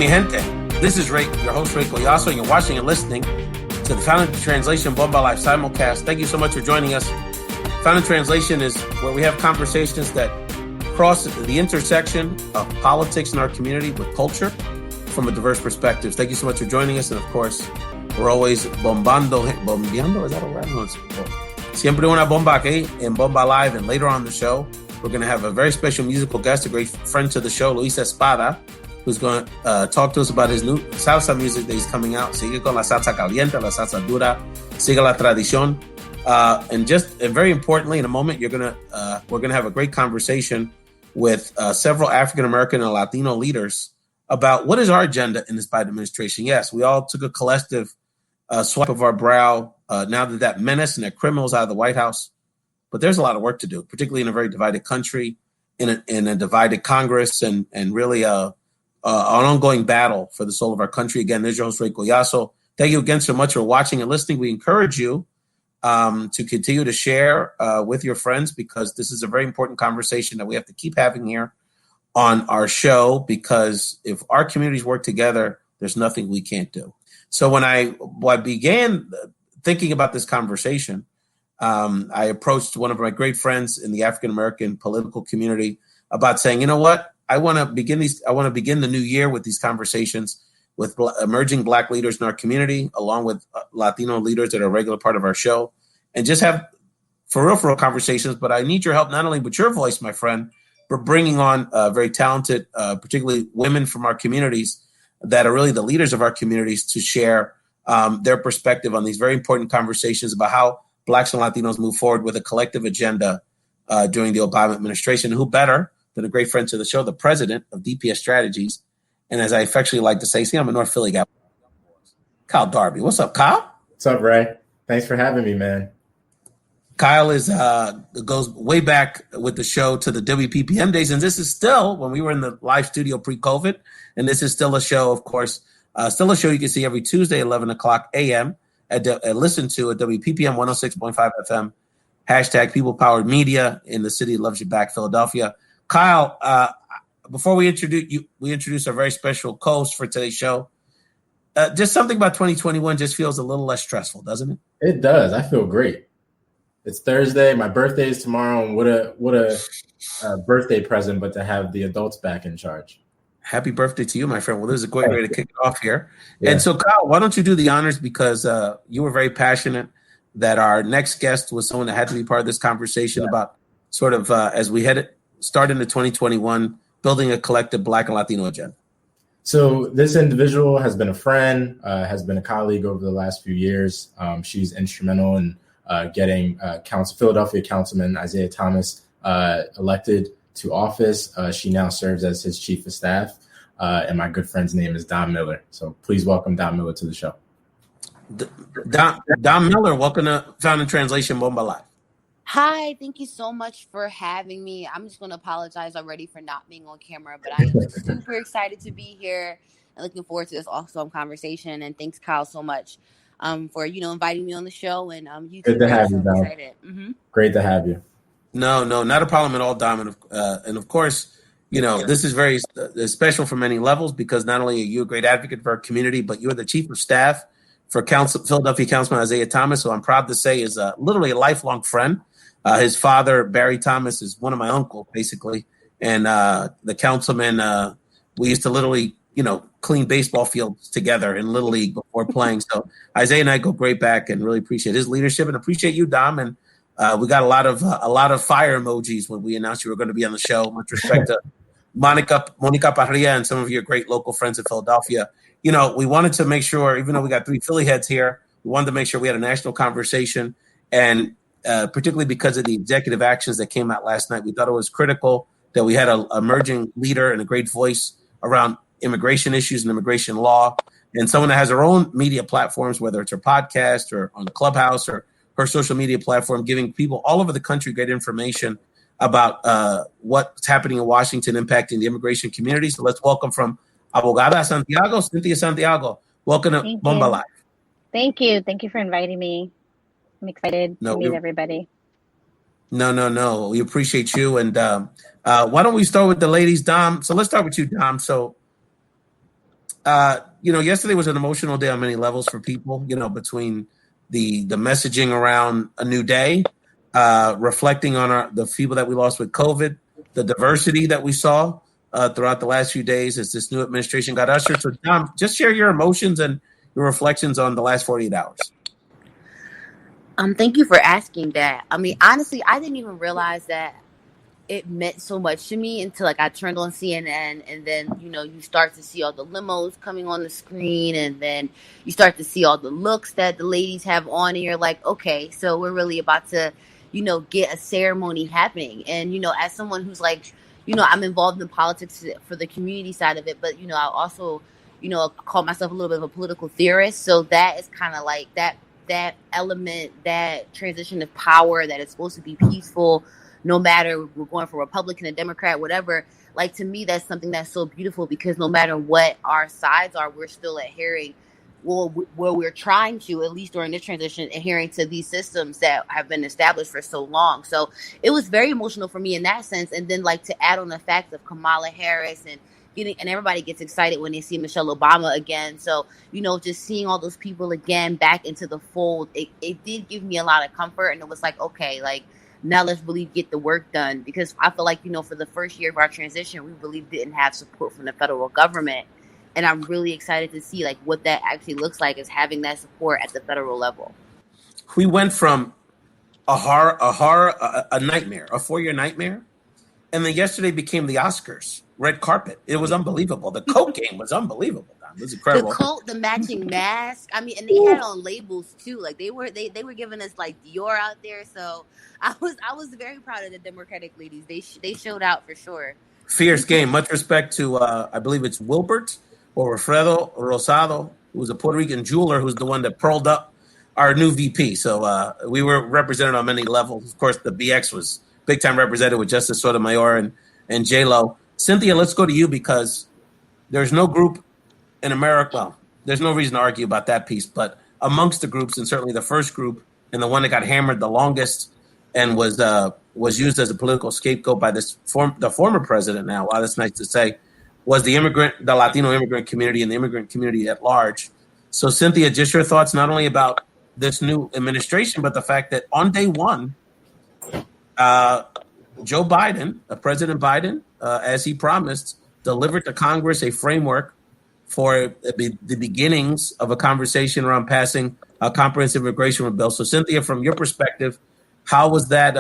mi gente. This is Ray, your host, Ray Collazo, and you're watching and listening to the Found in Translation Bomba Life simulcast. Thank you so much for joining us. Found in Translation is where we have conversations that cross the intersection of politics in our community with culture from a diverse perspective. Thank you so much for joining us. And of course, we're always bombeando, is that a right? No, siempre una bomba aquí in Bomba Live. And later on the show, we're going to have a very special musical guest, a great friend to the show, Luis Espada, who's going to talk to us about his new salsa music that he's coming out. Sigue con la salsa caliente, la salsa dura, sigue la tradición. And very importantly, in a moment, we're gonna have a great conversation with several African American and Latino leaders about what is our agenda in this Biden administration. Yes, we all took a collective swipe of our brow now that menace and that criminals out of the White House. But there's a lot of work to do, particularly in a very divided country, in a divided Congress, and really an ongoing battle for the soul of our country. Again, this is your host, Ray Collazo. Thank you again so much for watching and listening. We encourage you to continue to share with your friends, because this is a very important conversation that we have to keep having here on our show, because if our communities work together, there's nothing we can't do. So when I began thinking about this conversation, I approached one of my great friends in the African-American political community about saying, you know what, I want to begin the new year with these conversations with emerging Black leaders in our community, along with Latino leaders that are a regular part of our show, and just have for real conversations. But I need your help, not only with your voice, my friend, but bringing on very talented, particularly women from our communities that are really the leaders of our communities, to share their perspective on these very important conversations about how Blacks and Latinos move forward with a collective agenda during the Obama administration. Who better than a great friend to the show, the president of DPS Strategies, and as I affectionately like to say, I'm a North Philly guy, Kyle Darby. What's up, Kyle? What's up, Ray? Thanks for having me, man. Kyle goes way back with the show to the WPPM days, and this is still when we were in the live studio pre-COVID, and this is still a show, of course, still a show you can see every Tuesday, 11 o'clock a.m. Listen to at WPPM 106.5 FM, hashtag People Powered Media in the city loves you back, Philadelphia. Kyle, before we introduce our very special co-host for today's show. Just something about 2021 just feels a little less stressful, doesn't it? It does. I feel great. It's Thursday. My birthday is tomorrow, and what a birthday present, but to have the adults back in charge. Happy birthday to you, my friend. Well, this is a great way to kick it off here. Yeah. And so, Kyle, why don't you do the honors, because you were very passionate that our next guest was someone that had to be part of this conversation about sort of as we start into 2021, building a collective Black and Latino agenda. So this individual has been a friend, has been a colleague over the last few years. She's instrumental in getting Philadelphia Councilman Isaiah Thomas elected to office. She now serves as his chief of staff. And my good friend's name is Don Miller. So please welcome Don Miller to the show. Don Miller, welcome to Found in Translation Bomba Live. Hi, thank you so much for having me. I'm just going to apologize already for not being on camera, but I am super excited to be here and looking forward to this awesome conversation. And thanks, Kyle, so much for inviting me on the show. And you too. Good to have you, Dom. Mm-hmm. Great to have you. No, not a problem at all, Dom. And of course, this is very special for many levels, because not only are you a great advocate for our community, but you're the chief of staff for Philadelphia Councilman Isaiah Thomas, who I'm proud to say is literally a lifelong friend. His father, Barry Thomas, is one of my uncles, basically. And the councilman, we used to literally, clean baseball fields together in Little League before playing. So Isaiah and I go great back, and really appreciate his leadership and appreciate you, Dom. And we got a lot of fire emojis when we announced you were going to be on the show. With respect to Monica Parrilla and some of your great local friends in Philadelphia. We wanted to make sure, even though we got 3 Philly heads here, we wanted to make sure we had a national conversation. And particularly because of the executive actions that came out last night, we thought it was critical that we had an emerging leader and a great voice around immigration issues and immigration law, and someone that has her own media platforms, whether it's her podcast or on Clubhouse or her social media platform, giving people all over the country great information about what's happening in Washington impacting the immigration community. So let's welcome from Abogada Santiago, Cynthia Santiago. Welcome to Bomba Live. Thank you. Thank you for inviting me. I'm excited to meet everybody. No. We appreciate you. And why don't we start with the ladies, Dom? So let's start with you, Dom. So Yesterday was an emotional day on many levels for people, between the messaging around a new day, reflecting on the people that we lost with COVID, the diversity that we saw throughout the last few days as this new administration got ushered. So, Dom, just share your emotions and your reflections on the last 48 hours. Thank you for asking that. I mean, honestly, I didn't even realize that it meant so much to me until I turned on CNN, and then you start to see all the limos coming on the screen, and then you start to see all the looks that the ladies have on, and you're like, okay, so we're really about to get a ceremony happening. And as someone who's I'm involved in politics for the community side of it, but I also call myself a little bit of a political theorist, so that is kind of like that element, that transition of power that is supposed to be peaceful, no matter we're going for Republican or Democrat, whatever. Like, to me, that's something that's so beautiful, because no matter what our sides are, we're still adhering, where we're trying to, at least during this transition, adhering to these systems that have been established for so long. So it was very emotional for me in that sense. And then to add on the fact of Kamala Harris and everybody gets excited when they see Michelle Obama again. So, just seeing all those people again back into the fold, it did give me a lot of comfort. And it was like, okay, now let's really get the work done, because I feel like, for the first year of our transition, we really didn't have support from the federal government. And I'm really excited to see what that actually looks like, is having that support at the federal level. We went from a horror, a nightmare, a 4-year nightmare. And then yesterday became the Oscars, red carpet. It was unbelievable. The Coke game was unbelievable. It was incredible. The coat, the matching mask. I mean, and they had on labels too. They were giving us Dior out there. So I was very proud of the Democratic ladies. They showed out for sure. Fierce game. Much respect to I believe it's Wilbert or Wilfredo Rosado, who was a Puerto Rican jeweler, who's the one that pearled up our new VP. So we were represented on many levels. Of course, the BX was big time represented with Justice Sotomayor and J-Lo. Cynthia, let's go to you, because there's no group in America. Well, there's no reason to argue about that piece, but amongst the groups, and certainly the first group and the one that got hammered the longest and was used as a political scapegoat by the former president now, wow, that's nice to say, was the Latino immigrant community and the immigrant community at large. So, Cynthia, just your thoughts not only about this new administration, but the fact that on day one, Joe Biden, President Biden, as he promised, delivered to Congress a framework for the beginnings of a conversation around passing a comprehensive immigration bill. So, Cynthia, from your perspective, how was that?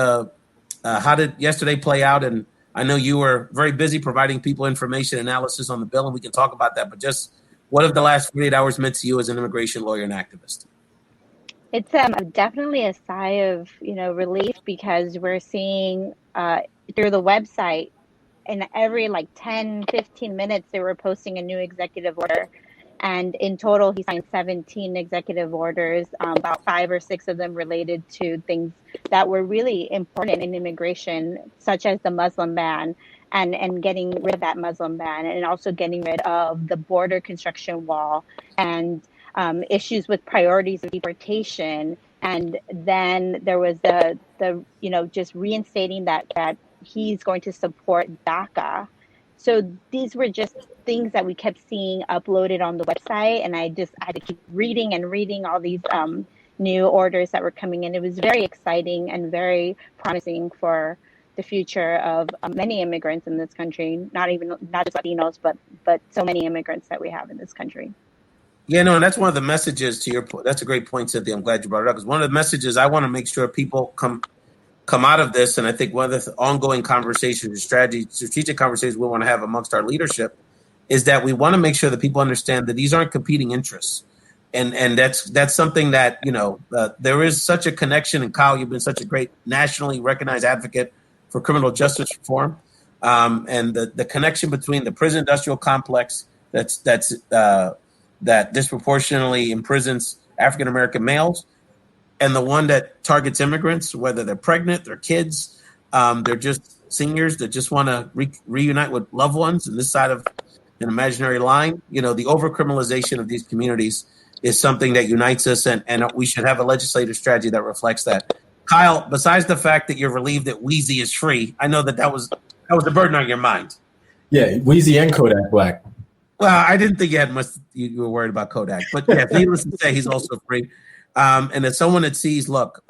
How did yesterday play out? And I know you were very busy providing people information analysis on the bill, and we can talk about that. But just what have the last 48 hours meant to you as an immigration lawyer and activist? It's definitely a sigh of relief, because we're seeing through the website, in every 10, 15 minutes, they were posting a new executive order. And in total, he signed 17 executive orders, about 5 or 6 of them related to things that were really important in immigration, such as the Muslim ban and getting rid of that Muslim ban, and also getting rid of the border construction wall, and issues with priorities of deportation. And then there was the just reinstating that he's going to support DACA. So these were just things that we kept seeing uploaded on the website, and I had to keep reading all these new orders that were coming in. It was very exciting and very promising for the future of many immigrants in this country, not just Latinos, but so many immigrants that we have in this country. Yeah, no, and that's one of the messages to your point. That's a great point, Cynthia. I'm glad you brought it up, because one of the messages I want to make sure people come out of this, and I think one of the ongoing conversations, strategic conversations we want to have amongst our leadership, is that we want to make sure that people understand that these aren't competing interests, and that's something that there is such a connection. And Kyle, you've been such a great nationally recognized advocate for criminal justice reform, and the connection between the prison industrial complex that disproportionately imprisons African American males, and the one that targets immigrants, whether they're pregnant, they're kids, they're just seniors that just want to reunite with loved ones in this side of an imaginary line. The overcriminalization of these communities is something that unites us, and we should have a legislative strategy that reflects that. Kyle, besides the fact that you're relieved that Wheezy is free, I know that was a burden on your mind. Yeah, Wheezy and Kodak Black. Well, I didn't think you had much. You were worried about Kodak, but yeah, needless to say, he's also free. And as someone that sees, look,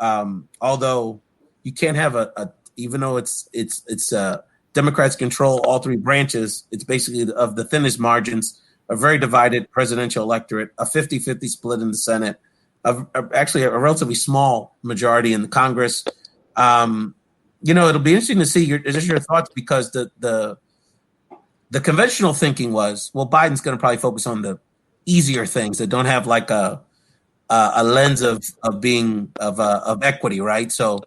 although you can't have even though it's Democrats control all three branches, it's basically of the thinnest margins, a very divided presidential electorate, a 50-50 split in the Senate, actually a relatively small majority in the Congress. It'll be interesting to see your thoughts, because the conventional thinking was, well, Biden's going to probably focus on the easier things that don't have like a lens of equity, right? So,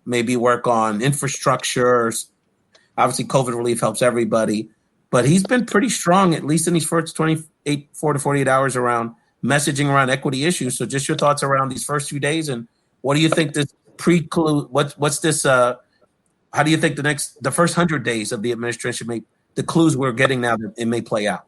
maybe work on infrastructure. Obviously, COVID relief helps everybody, but he's been pretty strong, at least in these first 4 to 48 hours, around messaging around equity issues. So, just your thoughts around these first few days, and what do you think this preclude? What's this? How do you think the first 100 days of the administration the clues we're getting now that it may play out?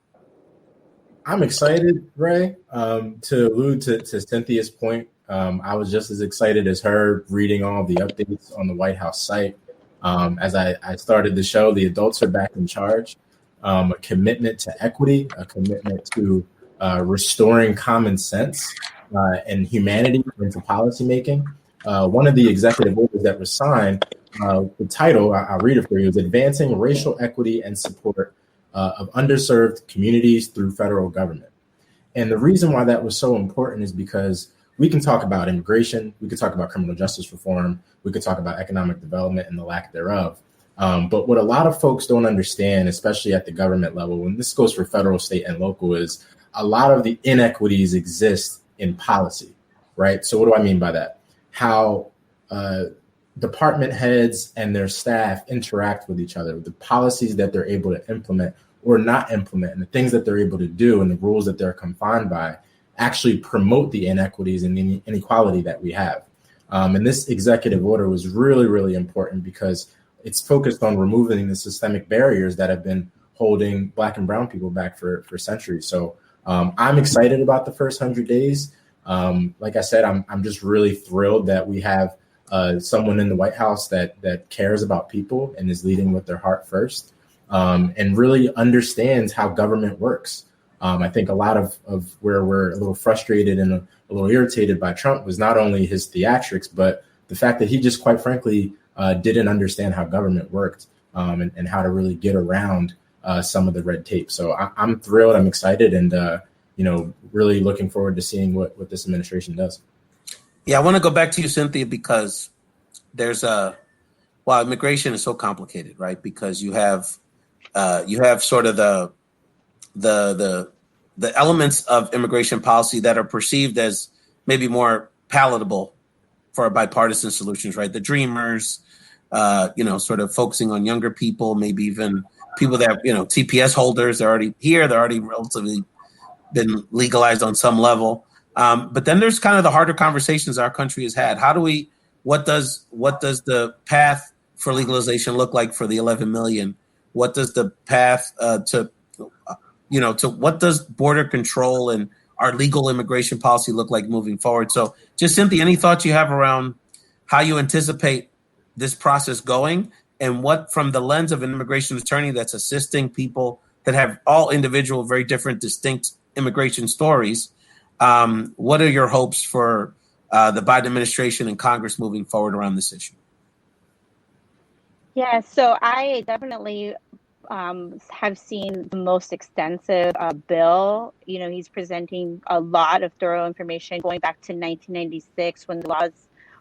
I'm excited, Ray. To allude to Cynthia's point, I was just as excited as her reading all the updates on the White House site. As I started the show, the adults are back in charge. A commitment to equity, a commitment to restoring common sense and humanity into policymaking. One of the executive orders that was signed, the title, I'll read it for you, is Advancing Racial Equity and Support of Underserved Communities Through Federal Government. And the reason why that was so important is because we can talk about immigration, we could talk about criminal justice reform, we could talk about economic development and the lack thereof. But what a lot of folks don't understand, especially at the government level, and this goes for federal, state, and local, is a lot of the inequities exist in policy, right? So what do I mean by that? How department heads and their staff interact with each other, the policies that they're able to implement or not implement, and the things that they're able to do and the rules that they're confined by actually promote the inequities and the inequality that we have. And this executive order was really, really important because it's focused on removing the systemic barriers that have been holding Black and brown people back for centuries. So I'm excited about the first 100 days. Like I said, I'm just really thrilled that we have someone in the White House that cares about people and is leading with their heart first, and really understands how government works. I think a lot of where we're a little frustrated and a little irritated by Trump was not only his theatrics, but the fact that he just, quite frankly, didn't understand how government worked, and how to really get around some of the red tape. So I'm thrilled, I'm excited, and really looking forward to seeing what this administration does. Yeah, I want to go back to you, Cynthia, because there's immigration is so complicated, right? Because you have sort of the elements of immigration policy that are perceived as maybe more palatable for bipartisan solutions, right? The dreamers, sort of focusing on younger people, maybe even people that, TPS holders, they're already here, they're already relatively been legalized on some level. But then there's kind of the harder conversations our country has had. What does the path for legalization look like for the 11 million? What does the path to what does border control and our legal immigration policy look like moving forward? So just, Cynthia, any thoughts you have around how you anticipate this process going, and what, from the lens of an immigration attorney that's assisting people that have all individual, very different, distinct immigration stories, what are your hopes for the Biden administration and Congress moving forward around this issue? Yeah, so I definitely have seen the most extensive bill. He's presenting a lot of thorough information going back to 1996 when the laws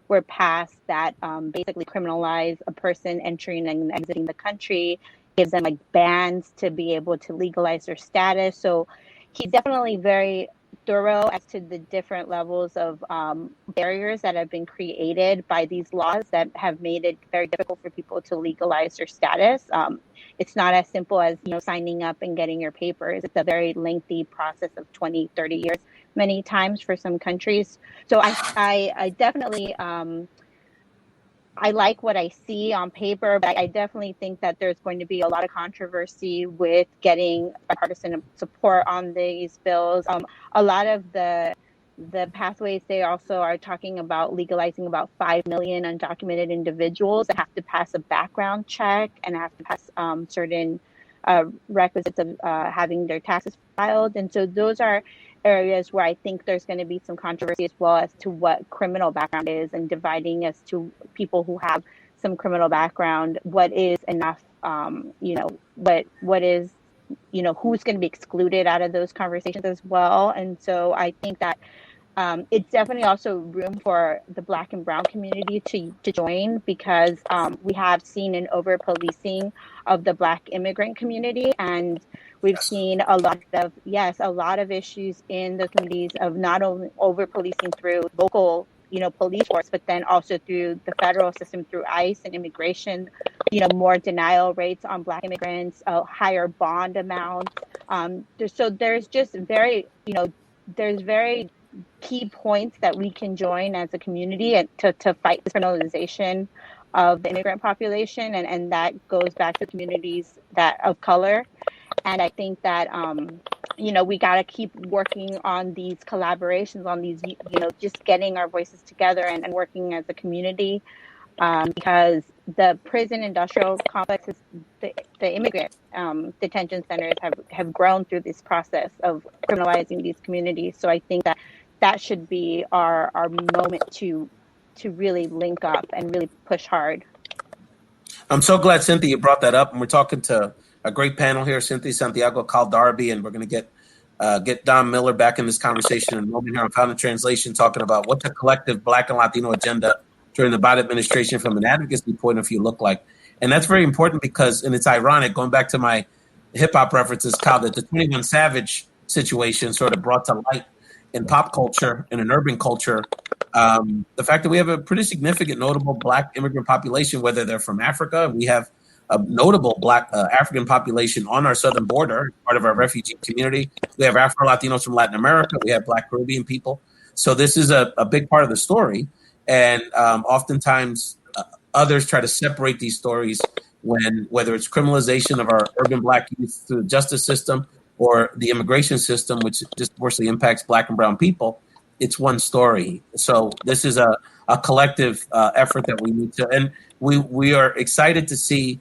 were passed that basically criminalize a person entering and exiting the country, gives them like bans to be able to legalize their status. So he's definitely very thorough as to the different levels of barriers that have been created by these laws that have made it very difficult for people to legalize their status. It's not as simple as signing up and getting your papers. It's a very lengthy process of 20, 30 years, many times for some countries. So I definitely I like what I see on paper, but I definitely think that there's going to be a lot of controversy with getting bipartisan support on these bills. A lot of the pathways, they also are talking about legalizing about 5 million undocumented individuals that have to pass a background check and have to pass certain requisites of having their taxes filed. And so those are areas where I think there's going to be some controversy as well as to what criminal background is, and dividing as to people who have some criminal background, what is enough, what is, who's going to be excluded out of those conversations as well. And so I think that it's definitely also room for the Black and Brown community to join, because we have seen an over policing of the Black immigrant community, and we've seen a lot of issues in the communities of not only over policing through local police force, but then also through the federal system through ICE and immigration, more denial rates on Black immigrants, higher bond amounts. There's just there's very key points that we can join as a community and to fight this criminalization of the immigrant population, and that goes back to communities that of color. And I think that we got to keep working on these collaborations, on these just getting our voices together and working as a community, because the prison industrial complexes, the immigrant detention centers have grown through this process of criminalizing these communities. So I think that should be our moment to really link up and really push hard. I'm so glad, Cynthia, brought that up. And we're talking to a great panel here, Cynthia Santiago, Cal Darby, and we're going to get Don Miller back in this conversation in a moment here on Founding Translation, talking about what the collective Black and Latino agenda during the Biden administration from an advocacy point of view look like. And that's very important because, and it's ironic, going back to my hip-hop references, Cal, that the 21 Savage situation sort of brought to light in pop culture and in urban culture, the fact that we have a pretty significant, notable Black immigrant population, whether they're from Africa. We have a notable Black African population on our southern border, part of our refugee community. We have Afro-Latinos from Latin America. We have Black Caribbean people. So this is a big part of the story. And oftentimes others try to separate these stories whether it's criminalization of our urban Black youth through the justice system or the immigration system, which disproportionately impacts Black and brown people. It's one story. So this is a collective effort that we need to, and we are excited to see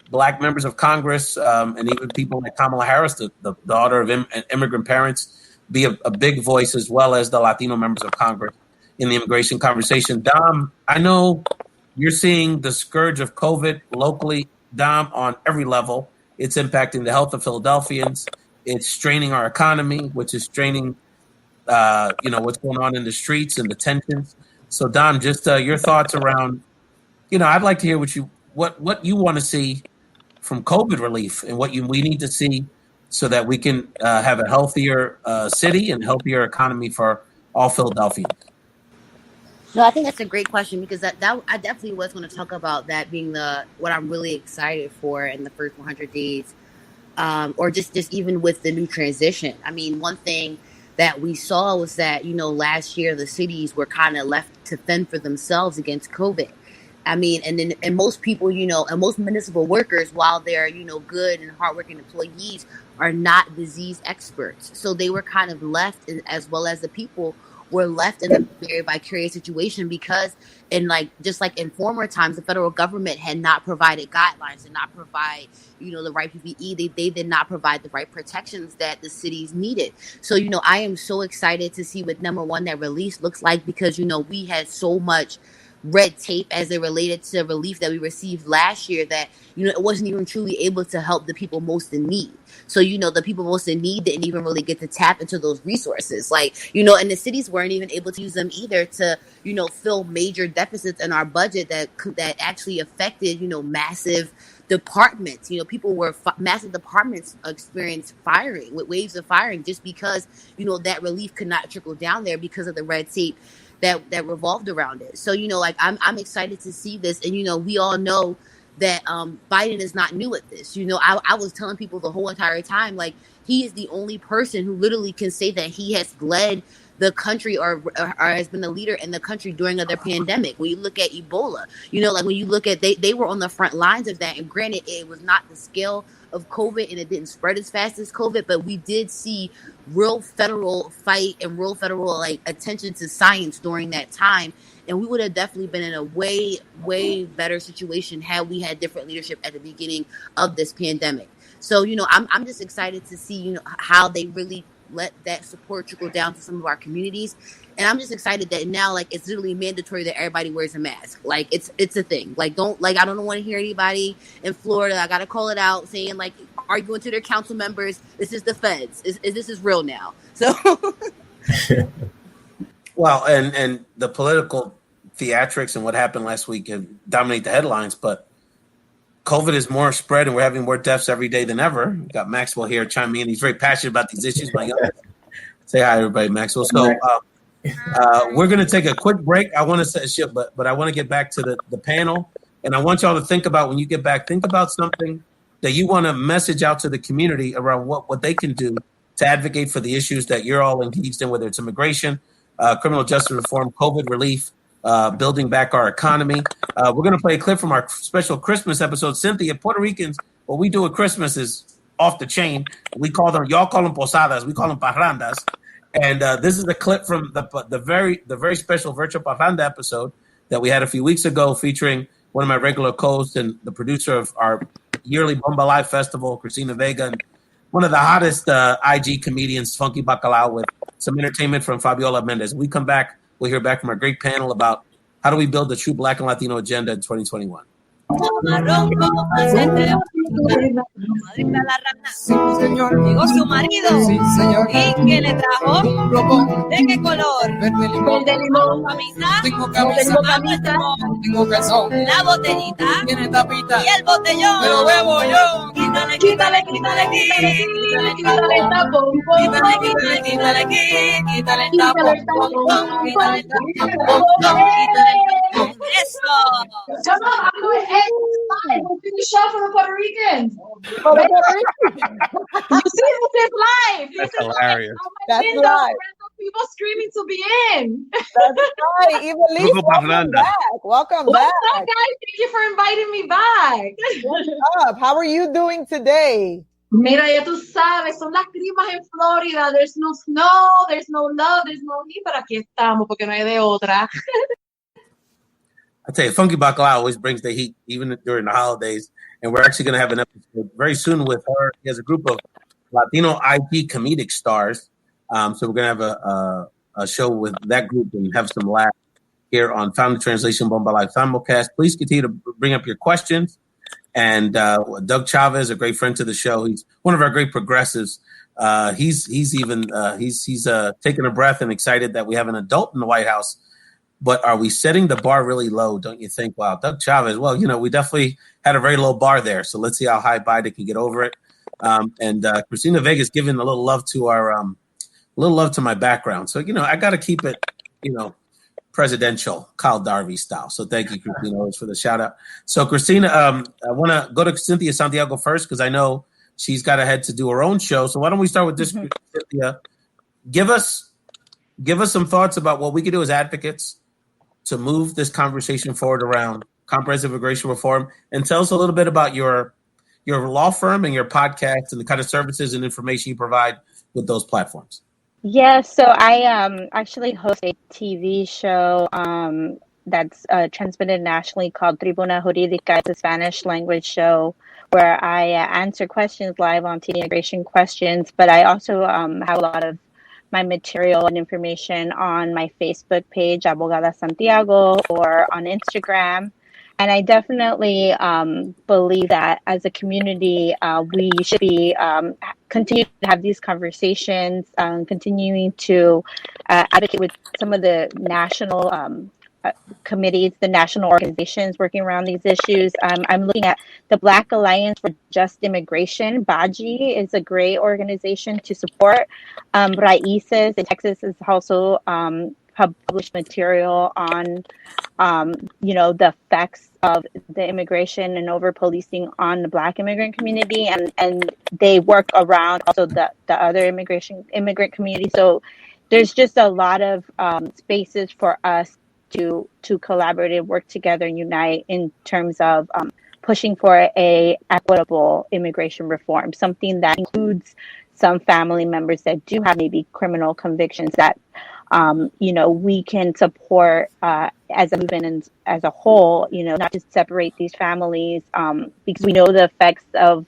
Black members of Congress and even people like Kamala Harris, the daughter of immigrant parents, be a big voice, as well as the Latino members of Congress in the immigration conversation. Dom, I know you're seeing the scourge of COVID locally, Dom, on every level. It's impacting the health of Philadelphians. It's straining our economy, which is straining, what's going on in the streets and the tensions. So, Dom, just your thoughts around, I'd like to hear what you want to see from COVID relief and what we need to see so that we can have a healthier city and healthier economy for all Philadelphians. No, I think that's a great question, because that I definitely was going to talk about that being what I'm really excited for in the first 100 days, or just even with the new transition. I mean, one thing that we saw was that, last year the cities were kind of left to fend for themselves against COVID. I mean, and most people, and most municipal workers, while they're, good and hardworking employees, are not disease experts. So they were kind of left, as well as the people were left in a very vicarious situation, because just like in former times, the federal government had not provided guidelines, did not provide, the right PPE. They did not provide the right protections that the cities needed. So, I am so excited to see what, number one, that release looks like, because, we had so much red tape as it related to relief that we received last year that, it wasn't even truly able to help the people most in need. So, the people most in need didn't even really get to tap into those resources. And the cities weren't even able to use them either to, fill major deficits in our budget that actually affected, massive departments. Massive departments experienced firing, with waves of firing, just because, that relief could not trickle down there because of the red tape that revolved around it. So, I'm excited to see this. And, we all know that Biden is not new at this. I was telling people the whole entire time, he is the only person who literally can say that he has led the country or has been a leader in the country during other pandemic. When you look at Ebola, when you look at, they were on the front lines of that. And granted, it was not the scale of COVID and it didn't spread as fast as COVID, but we did see real federal fight and real federal attention to science during that time. And we would have definitely been in a way, way better situation had we had different leadership at the beginning of this pandemic. So, I'm just excited to see, how they really let that support trickle down to some of our communities. And I'm just excited that now, like, it's literally mandatory that everybody wears a mask. Like, it's a thing. Like, I don't want to hear anybody in Florida. I got to call it out saying, like, arguing to their council members. This is the feds. This is real now. So. Well, and the political theatrics and what happened last week dominate the headlines, but COVID is more spread and we're having more deaths every day than ever. We got Maxwell here chiming in. He's very passionate about these issues. Say hi, everybody, Maxwell. So we're going to take a quick break. I want to say, but I want to get back to the panel. And I want y'all to think about, when you get back, think about something that you want to message out to the community around what they can do to advocate for the issues that you're all engaged in, whether it's immigration, criminal justice reform, COVID relief, building back our economy. We're going to play a clip from our special Christmas episode. Cynthia, Puerto Ricans, what we do at Christmas is off the chain. Y'all call them posadas, we call them parrandas. And this is a clip from the very special virtual parranda episode that we had a few weeks ago, featuring one of my regular co-hosts and the producer of our yearly Bomba Live Festival, Christina Vega, and one of the hottest IG comedians, Funky Bacalao, with some entertainment from Fabiola Mendez. When we come back, we'll hear back from our great panel about how do we build the true Black and Latino agenda in 2021. Sí, señor. Llegó su marido. Sí, señor. ¿Y qué le trajo? Robo. ¿De qué color? Verde limón. Verde limón. ¿Camisa? Tengo camisa. Tengo calzón. La botellita. Tiene tapita. Y el botellón. Pero bebo yo. Quítale, quítale, quítale, quítale, quítale, quítale el tapón. Quítale, quítale, quítale, quítale el tapón. Quítale el tapón. Quítale el tapón. Eso. Come on, I'm doing it. We're doing the show for the Puerto Ricans. You see this is live. This is hilarious. That's live. People screaming to be in. That's right. Evelise, welcome back. Welcome What's back. up, guys? Thank you for inviting me back. What's up? How are you doing today? Mira, ya tú sabes, son las climas en Florida. There's no snow, there's no love, there's no heat, pero aquí estamos porque no hay de otra. I tell you, Funky Bacalao always brings the heat, even during the holidays. And we're actually going to have an episode very soon with her. He has a group of Latino IG comedic stars. So we're going to have a show with that group and have some laughs here on Found Translation Bomba Live Simulcast. Please continue to bring up your questions. And Doug Chavez, a great friend to the show. He's one of our great progressives. He's taking a breath and excited that we have an adult in the White House. But are we setting the bar really low, don't you think? Wow, Doug Chavez, well, we definitely had a very low bar there. So let's see how high Biden can get over it. And Christina Vega's giving a little love to my background. So, I got to keep it, presidential, Kyle Darby style. So thank you, Christina, always for the shout out. So Christina, I want to go to Cynthia Santiago first, because I know she's got to head to do her own show. So why don't we start with this, Cynthia? Give us some thoughts about what we can do as advocates to move this conversation forward around comprehensive immigration reform, and tell us a little bit about your law firm and your podcast and the kind of services and information you provide with those platforms. Yeah, so I actually host a TV show that's transmitted nationally called Tribuna Jurídica. It's a Spanish language show where I answer questions live on TV, immigration questions, but I also have a lot of my material and information on my Facebook page, Abogada Santiago, or on Instagram. And I definitely believe that as a community, we should be continue to have these conversations, continuing to advocate with some of the national committees, the national organizations working around these issues. I'm looking at the Black Alliance for Just Immigration. BAJI is a great organization to support. Raices in Texas is also published material on, the effects of the immigration and over policing on the Black immigrant community, and they work around also the other immigrant community. So there's just a lot of spaces for us to collaborate and work together and unite in terms of pushing for a equitable immigration reform, something that includes some family members that do have maybe criminal convictions that we can support as a movement and as a whole, not just separate these families, because we know the effects of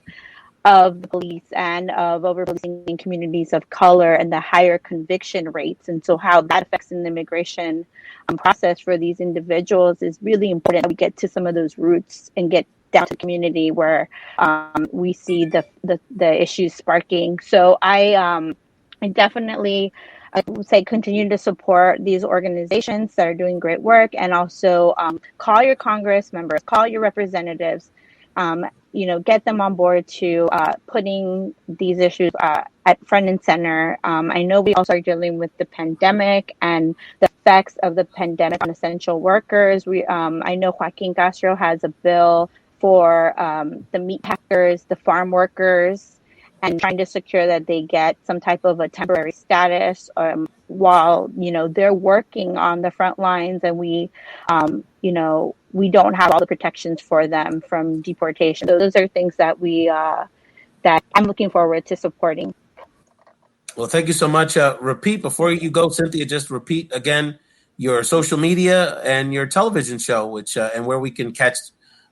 of the police and of over-policing in communities of color and the higher conviction rates. And so how that affects in the immigration process for these individuals is really important. We get to some of those roots and get down to the community where we see the issues sparking. So I definitely, I would say, continue to support these organizations that are doing great work, and also call your Congress members, call your representatives, get them on board to putting these issues at front and center. I know we also are dealing with the pandemic and the effects of the pandemic on essential workers. I know Joaquin Castro has a bill for the meat packers, the farm workers, and trying to secure that they get some type of a temporary status while they're working on the front lines, and we don't have all the protections for them from deportation. So those are things that that I'm looking forward to supporting. Well, thank you so much. Repeat before you go, Cynthia. Just repeat again your social media and your television show, which and where we can catch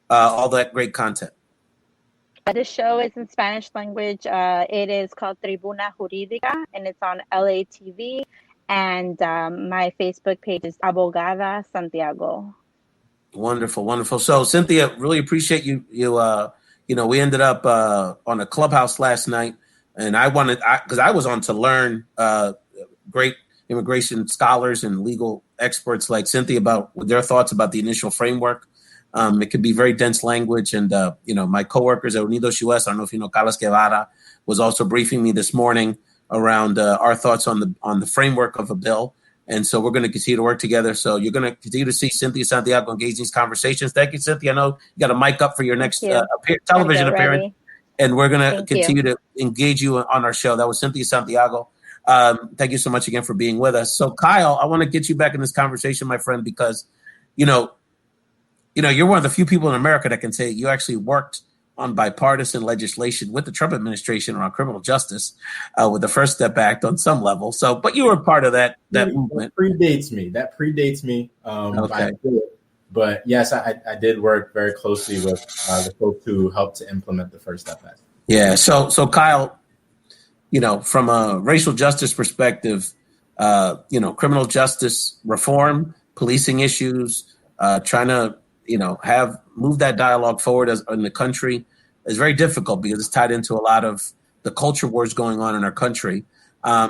all that great content. The show is in Spanish language. It is called Tribuna Jurídica, and it's on LA TV. And my Facebook page is Abogada Santiago. Wonderful, wonderful. So, Cynthia, really appreciate you. We ended up on a Clubhouse last night, and because I was on to learn great immigration scholars and legal experts like Cynthia about their thoughts about the initial framework. It could be very dense language. And, my coworkers at Unidos US, I don't know if you know, Carlos Guevara, was also briefing me this morning around our thoughts on the framework of a bill. And so we're going to continue to work together. So you're going to continue to see Cynthia Santiago engage in these conversations. Thank you, Cynthia. I know you got a mic up for your next television appearance. Ready. And we're going to continue to engage you on our show. That was Cynthia Santiago. Thank you so much again for being with us. So, Kyle, I want to get you back in this conversation, my friend, because, you're one of the few people in America that can say you actually worked on bipartisan legislation with the Trump administration around criminal justice with the First Step Act on some level. So, but you were part of that movement. That predates me. Okay. But yes, I did work very closely with the folks who helped to implement the First Step Act. Yeah. So Kyle, from a racial justice perspective, criminal justice reform, policing issues, trying to move that dialogue forward in the country is very difficult because it's tied into a lot of the culture wars going on in our country.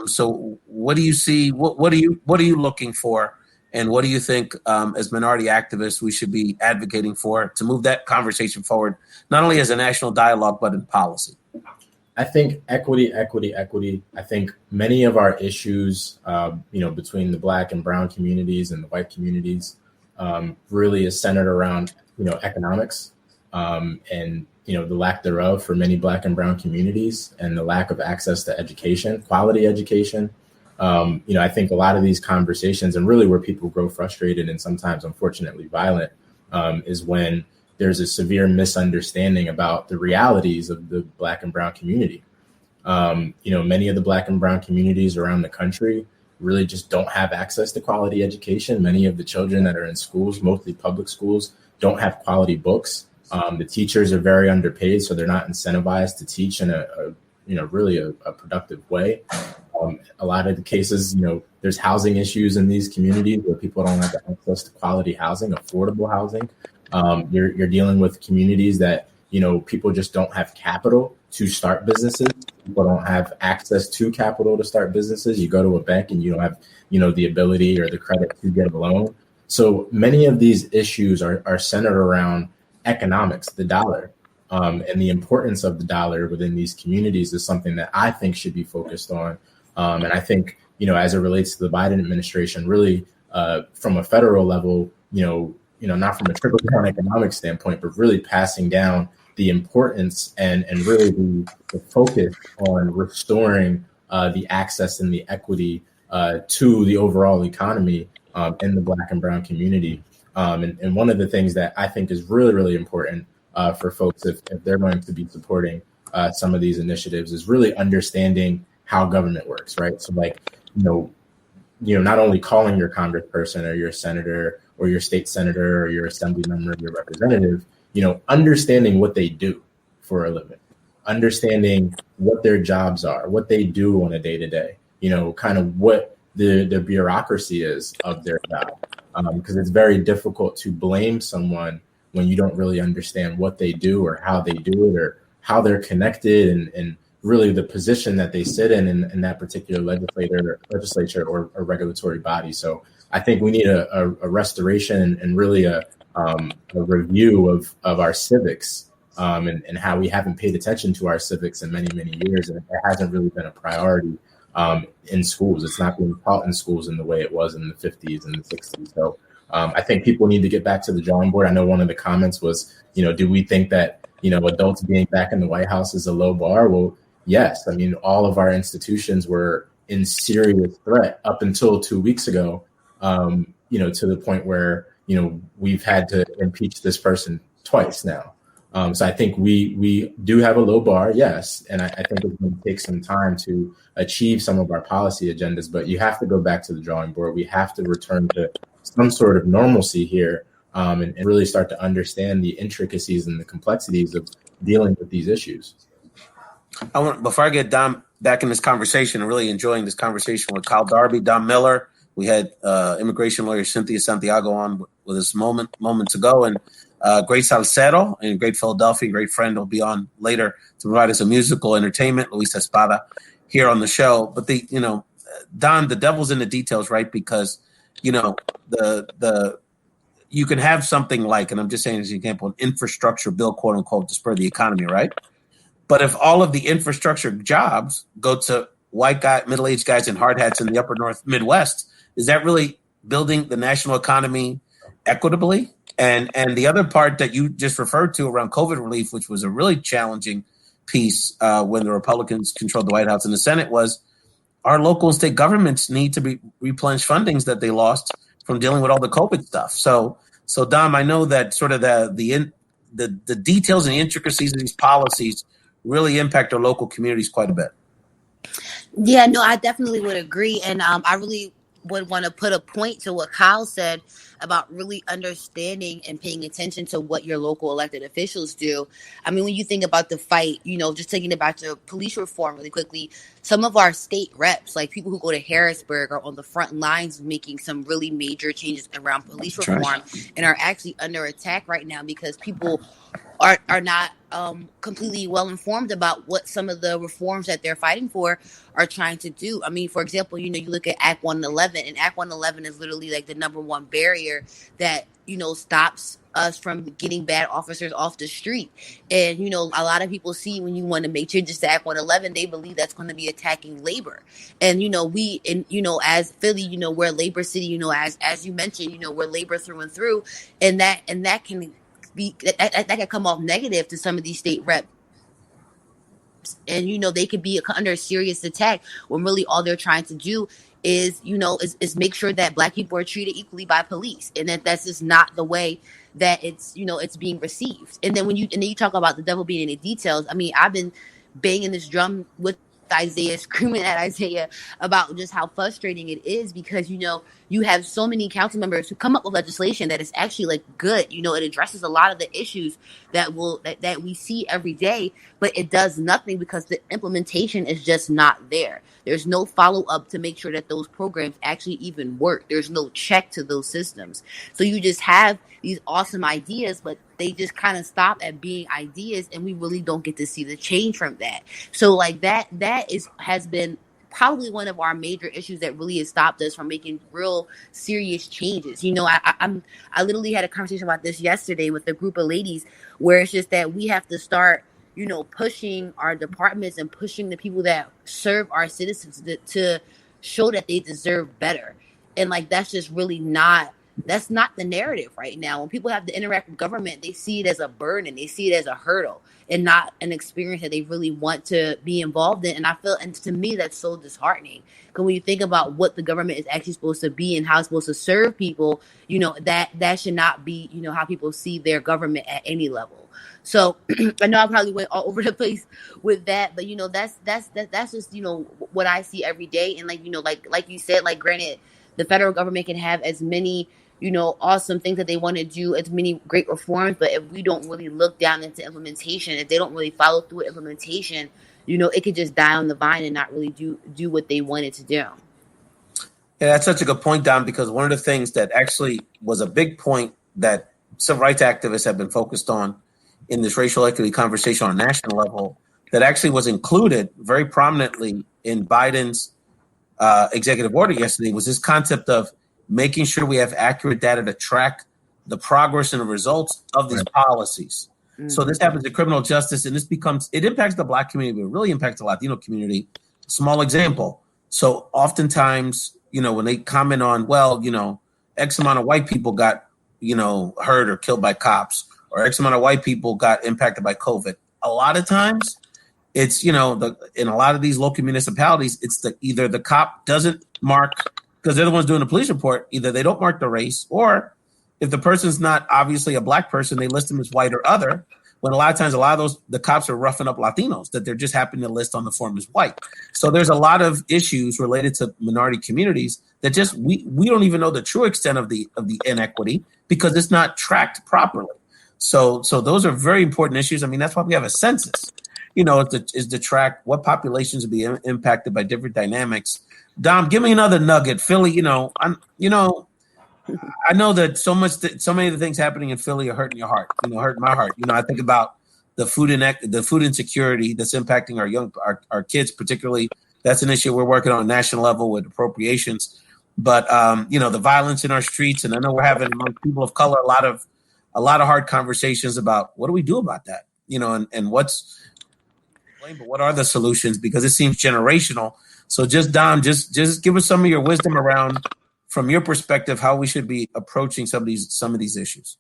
So what do you see? What are you looking for? And what do you think as minority activists we should be advocating for to move that conversation forward, not only as a national dialogue, but in policy? I think equity. I think many of our issues, between the Black and brown communities and the white communities, really is centered around, economics and, the lack thereof for many Black and brown communities, and the lack of access to education, quality education. I think a lot of these conversations, and really where people grow frustrated and sometimes unfortunately violent, is when there's a severe misunderstanding about the realities of the Black and brown community. Many of the Black and brown communities around the country really just don't have access to quality education. Many of the children that are in schools, mostly public schools, don't have quality books. The teachers are very underpaid, so they're not incentivized to teach in a productive way. A lot of the cases, there's housing issues in these communities where people don't have access to quality housing, affordable housing. You're dealing with communities that, people just don't have capital to start businesses. People don't have access to capital to start businesses. You go to a bank and you don't have, the ability or the credit to get a loan. So many of these issues are centered around economics, the dollar, and the importance of the dollar within these communities is something that I think should be focused on. And I think, as it relates to the Biden administration, really from a federal level, not from a trickle down economic standpoint, but really passing down the importance and really the focus on restoring the access and the equity to the overall economy in the Black and brown community. And one of the things that I think is really, really important for folks if they're going to be supporting some of these initiatives is really understanding how government works, right? So not only calling your congressperson or your senator or your state senator or your assembly member or your representative, understanding what they do for a living. understanding what their jobs are, what they do on a day-to-day, kind of what the bureaucracy is of their job. Because it's very difficult to blame someone when you don't really understand what they do or how they do it or how they're connected and really the position that they sit in that particular legislature or regulatory body. So I think we need a restoration and really a review of our civics and how we haven't paid attention to our civics in many, many years. And it hasn't really been a priority in schools. It's not being taught in schools in the way it was in the 50s and the 60s. So I think people need to get back to the drawing board. I know one of the comments was, do we think that, adults being back in the White House is a low bar? Well, yes. I mean, all of our institutions were in serious threat up until 2 weeks ago, to the point where, we've had to impeach this person twice now. So I think we do have a low bar, yes. And I think it's going to take some time to achieve some of our policy agendas, but you have to go back to the drawing board. We have to return to some sort of normalcy here and really start to understand the intricacies and the complexities of dealing with these issues. Before I get Dom back in this conversation, I'm really enjoying this conversation with Kyle Darby, Dom Miller. We had immigration lawyer Cynthia Santiago on with us moments ago, and great Salcero and great Philadelphia, great friend will be on later to provide us a musical entertainment, Luis Espada, here on the show. But Don, the devil's in the details, right? Because the you can have something like, and I'm just saying as an example, an infrastructure bill, quote unquote, to spur the economy, right? But if all of the infrastructure jobs go to white guy, middle-aged guys in hard hats in the upper North Midwest, is that really building the national economy equitably? And the other part that you just referred to around COVID relief, which was a really challenging piece when the Republicans controlled the White House and the Senate, was our local and state governments need to replenish fundings that they lost from dealing with all the COVID stuff. So Dom, I know that sort of the details and the intricacies of these policies really impact our local communities quite a bit. Yeah, no, I definitely would agree. And I really would want to put a point to what Kyle said about really understanding and paying attention to what your local elected officials do. I mean, when you think about the fight, just taking it back to police reform really quickly, some of our state reps, like people who go to Harrisburg, are on the front lines making some really major changes around police reform and are actually under attack right now because people are not completely well informed about what some of the reforms that they're fighting for are trying to do. I mean, for example, you look at Act 111, and Act 111 is literally like the number one barrier that, stops us from getting bad officers off the street. And, a lot of people see when you want to make changes to Act 111, they believe that's going to be attacking labor. And, as Philly, we're a labor city, as you mentioned, we're labor through and through. And that can that can come off negative to some of these state reps. And, they could be under a serious attack when really all they're trying to do is make sure that Black people are treated equally by police. And that's just not the way that it's being received. And then when you talk about the devil being in the details, I mean, I've been banging this drum with Isaiah, screaming at Isaiah about just how frustrating it is because, you have so many council members who come up with legislation that is actually good. It addresses a lot of the issues that we see every day, but it does nothing because the implementation is just not there. There's no follow up to make sure that those programs actually even work. There's no check to those systems. So you just have these awesome ideas, but they just kind of stop at being ideas, and we really don't get to see the change from that. So has been probably one of our major issues that really has stopped us from making real serious changes. I literally had a conversation about this yesterday with a group of ladies where it's just that we have to start, pushing our departments and pushing the people that serve our citizens to show that they deserve better. And that's just really that's not the narrative right now. When people have to interact with government, they see it as a burden. They see it as a hurdle and not an experience that they really want to be involved in. And to me, that's so disheartening. Because when you think about what the government is actually supposed to be and how it's supposed to serve people, that should not be, how people see their government at any level. So I know I probably went all over the place with that, but that's just what I see every day. And like you said, granted, the federal government can have as many awesome things that they want to do, as many great reforms, but if we don't really look down into implementation, if they don't really follow through with implementation, it could just die on the vine and not really do what they wanted to do. Yeah, that's such a good point, Dom, because one of the things that actually was a big point that civil rights activists have been focused on in this racial equity conversation on a national level that actually was included very prominently in Biden's executive order yesterday was this concept of making sure we have accurate data to track the progress and the results of these policies. Mm-hmm. So this happens in criminal justice, and it impacts the Black community, but it really impacts the Latino community. Small example. So oftentimes, when they comment on, X amount of white people got, hurt or killed by cops, or X amount of white people got impacted by COVID. A lot of times it's, in a lot of these local municipalities, it's either the cop doesn't mark, because they're the ones doing the police report, either they don't mark the race, or if the person's not obviously a Black person, they list them as white or other, when a lot of times, the cops are roughing up Latinos that they're just happen to list on the form as white. So there's a lot of issues related to minority communities that just, we don't even know the true extent of the inequity because it's not tracked properly. So those are very important issues. I mean, that's why we have a census, is to track what populations will be impacted by different dynamics. Dom, give me another nugget. Philly, I know that so many of the things happening in Philly are hurting your heart, hurting my heart. I think about the food insecurity that's impacting our kids, particularly. That's an issue we're working on a national level with appropriations. But the violence in our streets, and I know we're having among people of color a lot of hard conversations about what do we do about that, and what are the solutions, because it seems generational. So just Dom, just give us some of your wisdom around, from your perspective, how we should be approaching some of these issues.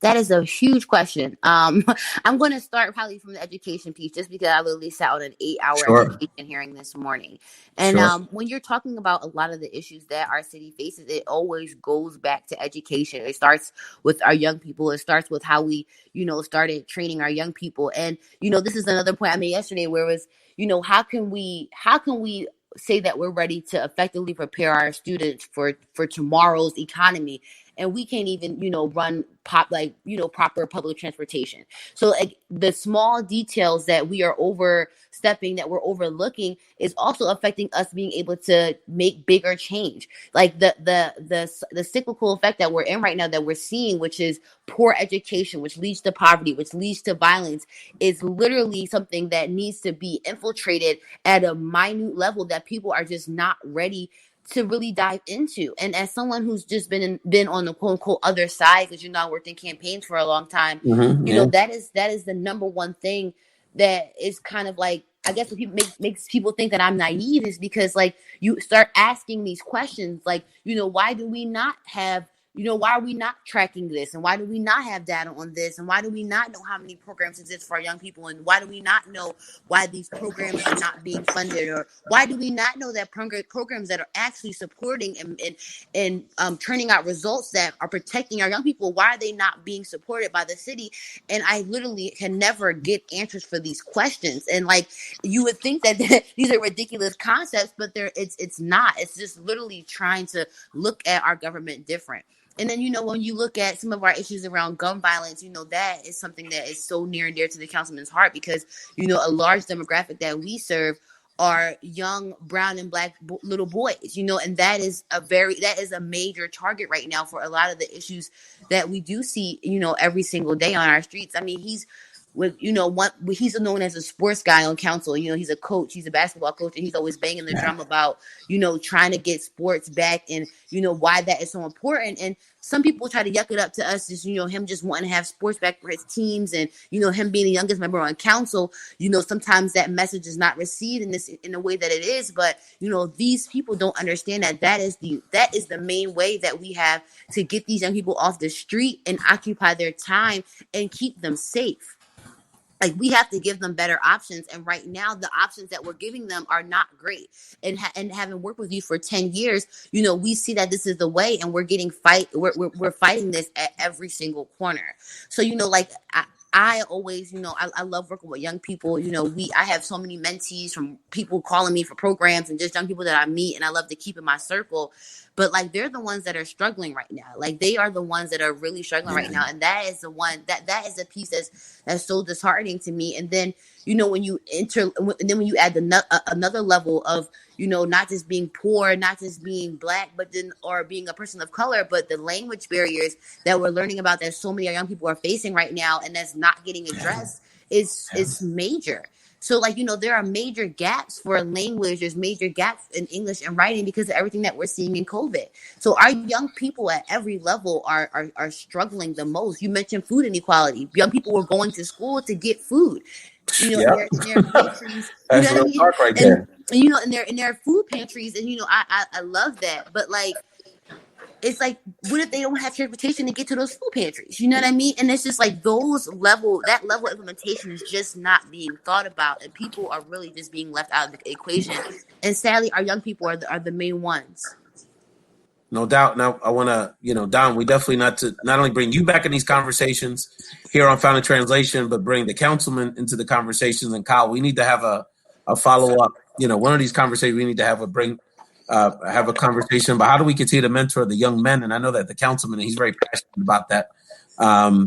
That is a huge question. I'm going to start probably from the education piece, just because I literally sat on an 8-hour education hearing this morning. And when you're talking about a lot of the issues that our city faces, it always goes back to education. It starts with our young people. It starts with how we, started training our young people. And, this is another point I made yesterday where it was, how can we say that we're ready to effectively prepare our students for tomorrow's economy, and we can't even run proper public transportation. So the small details that we are overstepping, that we're overlooking, is also affecting us being able to make bigger change. Like the cyclical effect that we're in right now, that we're seeing, which is poor education, which leads to poverty, which leads to violence, is literally something that needs to be infiltrated at a minute level that people are just not ready to really dive into. And as someone who's just been on the quote unquote other side, because I worked in campaigns for a long time, that is the number one thing that is kind of like, I guess what makes people think that I'm naive, is because you start asking these questions, why do we not have, why are we not tracking this? And why do we not have data on this? And why do we not know how many programs exist for our young people? And why do we not know why these programs are not being funded? Or why do we not know that programs that are actually supporting and turning out results that are protecting our young people, why are they not being supported by the city? And I literally can never get answers for these questions. And you would think that these are ridiculous concepts, but it's not. It's just literally trying to look at our government different. And then, when you look at some of our issues around gun violence, that is something that is so near and dear to the councilman's heart, because, a large demographic that we serve are young brown and Black little boys, and that is a major target right now for a lot of the issues that we do see, every single day on our streets. I mean, he's known as a sports guy on council. He's a coach, he's a basketball coach, and he's always banging the drum about, trying to get sports back, and, why that is so important. And some people try to yuck it up to us as, him just wanting to have sports back for his teams, and, him being the youngest member on council. Sometimes that message is not received in the way that it is. But, these people don't understand that is the main way that we have to get these young people off the street and occupy their time and keep them safe. We have to give them better options. And right now, the options that we're giving them are not great. And having worked with you for 10 years, we see that this is the way, and we're we're fighting this at every single corner. So, I always, I love working with young people. I have so many mentees, from people calling me for programs, and just young people that I meet and I love to keep in my circle. but like they're the ones that are struggling right now. Like they are the ones that are really struggling right now, and that is the one that is a piece that's so disheartening to me. And then when you when you add another level of not just being poor, not just being Black, but then or being a person of color, but the language barriers that we're learning about that so many young people are facing right now, and that's not getting addressed is major. So like, there are major gaps for language. There's major gaps in English and writing because of everything that we're seeing in COVID. So our young people at every level are struggling the most. You mentioned food inequality. Young people were going to school to get food, in their pantries. You know what I mean? Right there. And in their food pantries. And, I love that. But like, it's like, what if they don't have transportation to get to those food pantries? You know what I mean? And it's just like that level of implementation is just not being thought about, and people are really just being left out of the equation. And sadly, our young people are the main ones. No doubt. Now, I want to, Don, we definitely not only bring you back in these conversations here on Founding Translation, but bring the councilman into the conversations. And Kyle, we need to have a follow up. One of these conversations we need to have a conversation about how do we continue to mentor the young men. And I know that the councilman, he's very passionate about that,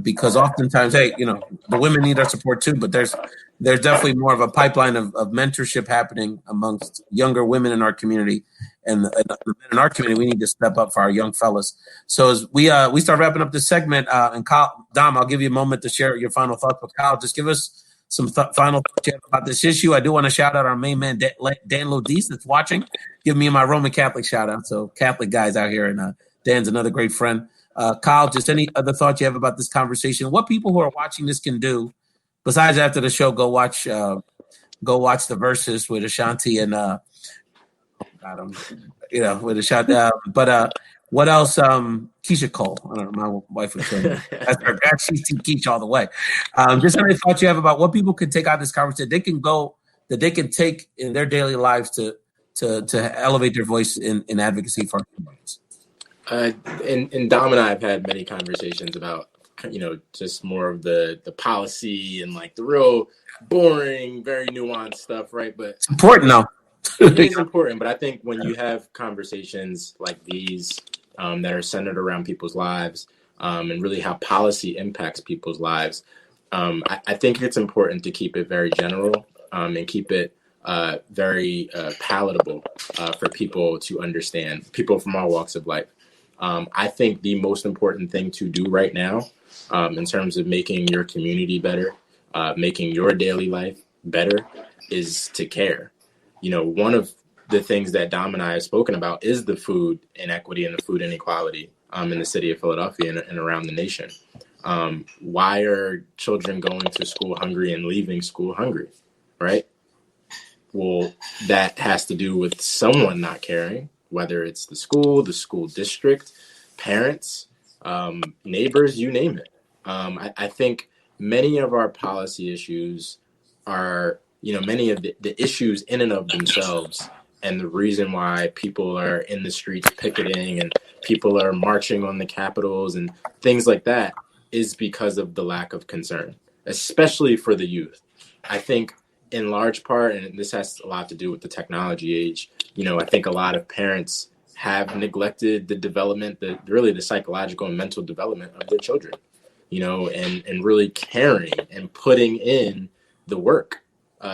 because oftentimes, hey, the women need our support too, but there's definitely more of a pipeline of mentorship happening amongst younger women in our community. And the men in our community, we need to step up for our young fellas. So as we start wrapping up this segment, and Kyle, Dom, I'll give you a moment to share your final thoughts. But Kyle, just give us some final thoughts about this issue. I do want to shout out our main man, Dan Lodis, that's watching. Give me my Roman Catholic shout out. So Catholic guys out here, and Dan's another great friend. Kyle, just any other thoughts you have about this conversation? What people who are watching this can do, besides after the show, go watch the Versus with Ashanti and with a shot. But what else? Keisha Cole. I don't know. My wife would say that's her. She's Team Keisha all the way. Just any thoughts you have about what people can take out of this conversation? They can take in their daily lives to elevate their voice in advocacy for our communities. And Dom and I have had many conversations about just more of the policy and like the real boring, very nuanced stuff, right? But it's important though. It is important, but I think when you have conversations like these that are centered around people's lives and really how policy impacts people's lives, I think it's important to keep it very general and keep it very palatable for people to understand, people from all walks of life. I think the most important thing to do right now in terms of making your community better, making your daily life better, is to care. One of the things that Dom and I have spoken about is the food inequity and the food inequality in the city of Philadelphia and around the nation. Why are children going to school hungry and leaving school hungry, right? Well, that has to do with someone not caring, whether it's the school district, parents, neighbors, you name it. I think many of our policy issues are many of the issues in and of themselves, and the reason why people are in the streets picketing and people are marching on the capitals and things like that is because of the lack of concern, especially for the youth. I think in large part, and this has a lot to do with the technology age, I think a lot of parents have neglected the development, the psychological and mental development of their children, and really caring and putting in the work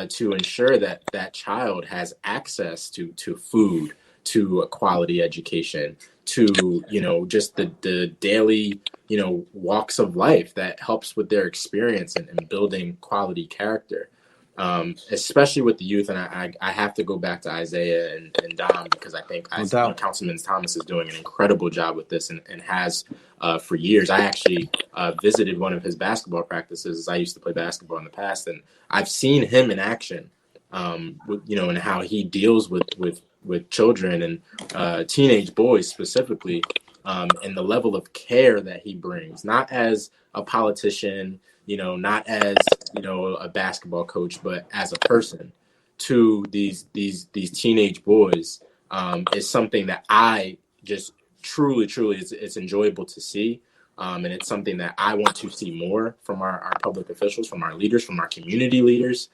to ensure that that child has access to food, to a quality education, to, just the daily, walks of life that helps with their experience and building quality character, especially with the youth. And I have to go back to Isaiah and Dom, because I think Councilman Thomas is doing an incredible job with this and has for years. I actually visited one of his basketball practices. I used to play basketball in the past, and I've seen him in action, and how he deals with children and teenage boys specifically, and the level of care that he brings, not as a politician, not as, a basketball coach, but as a person to these teenage boys, is something that I just truly, it's enjoyable to see. And it's something that I want to see more from our public officials, from our leaders, from our community leaders,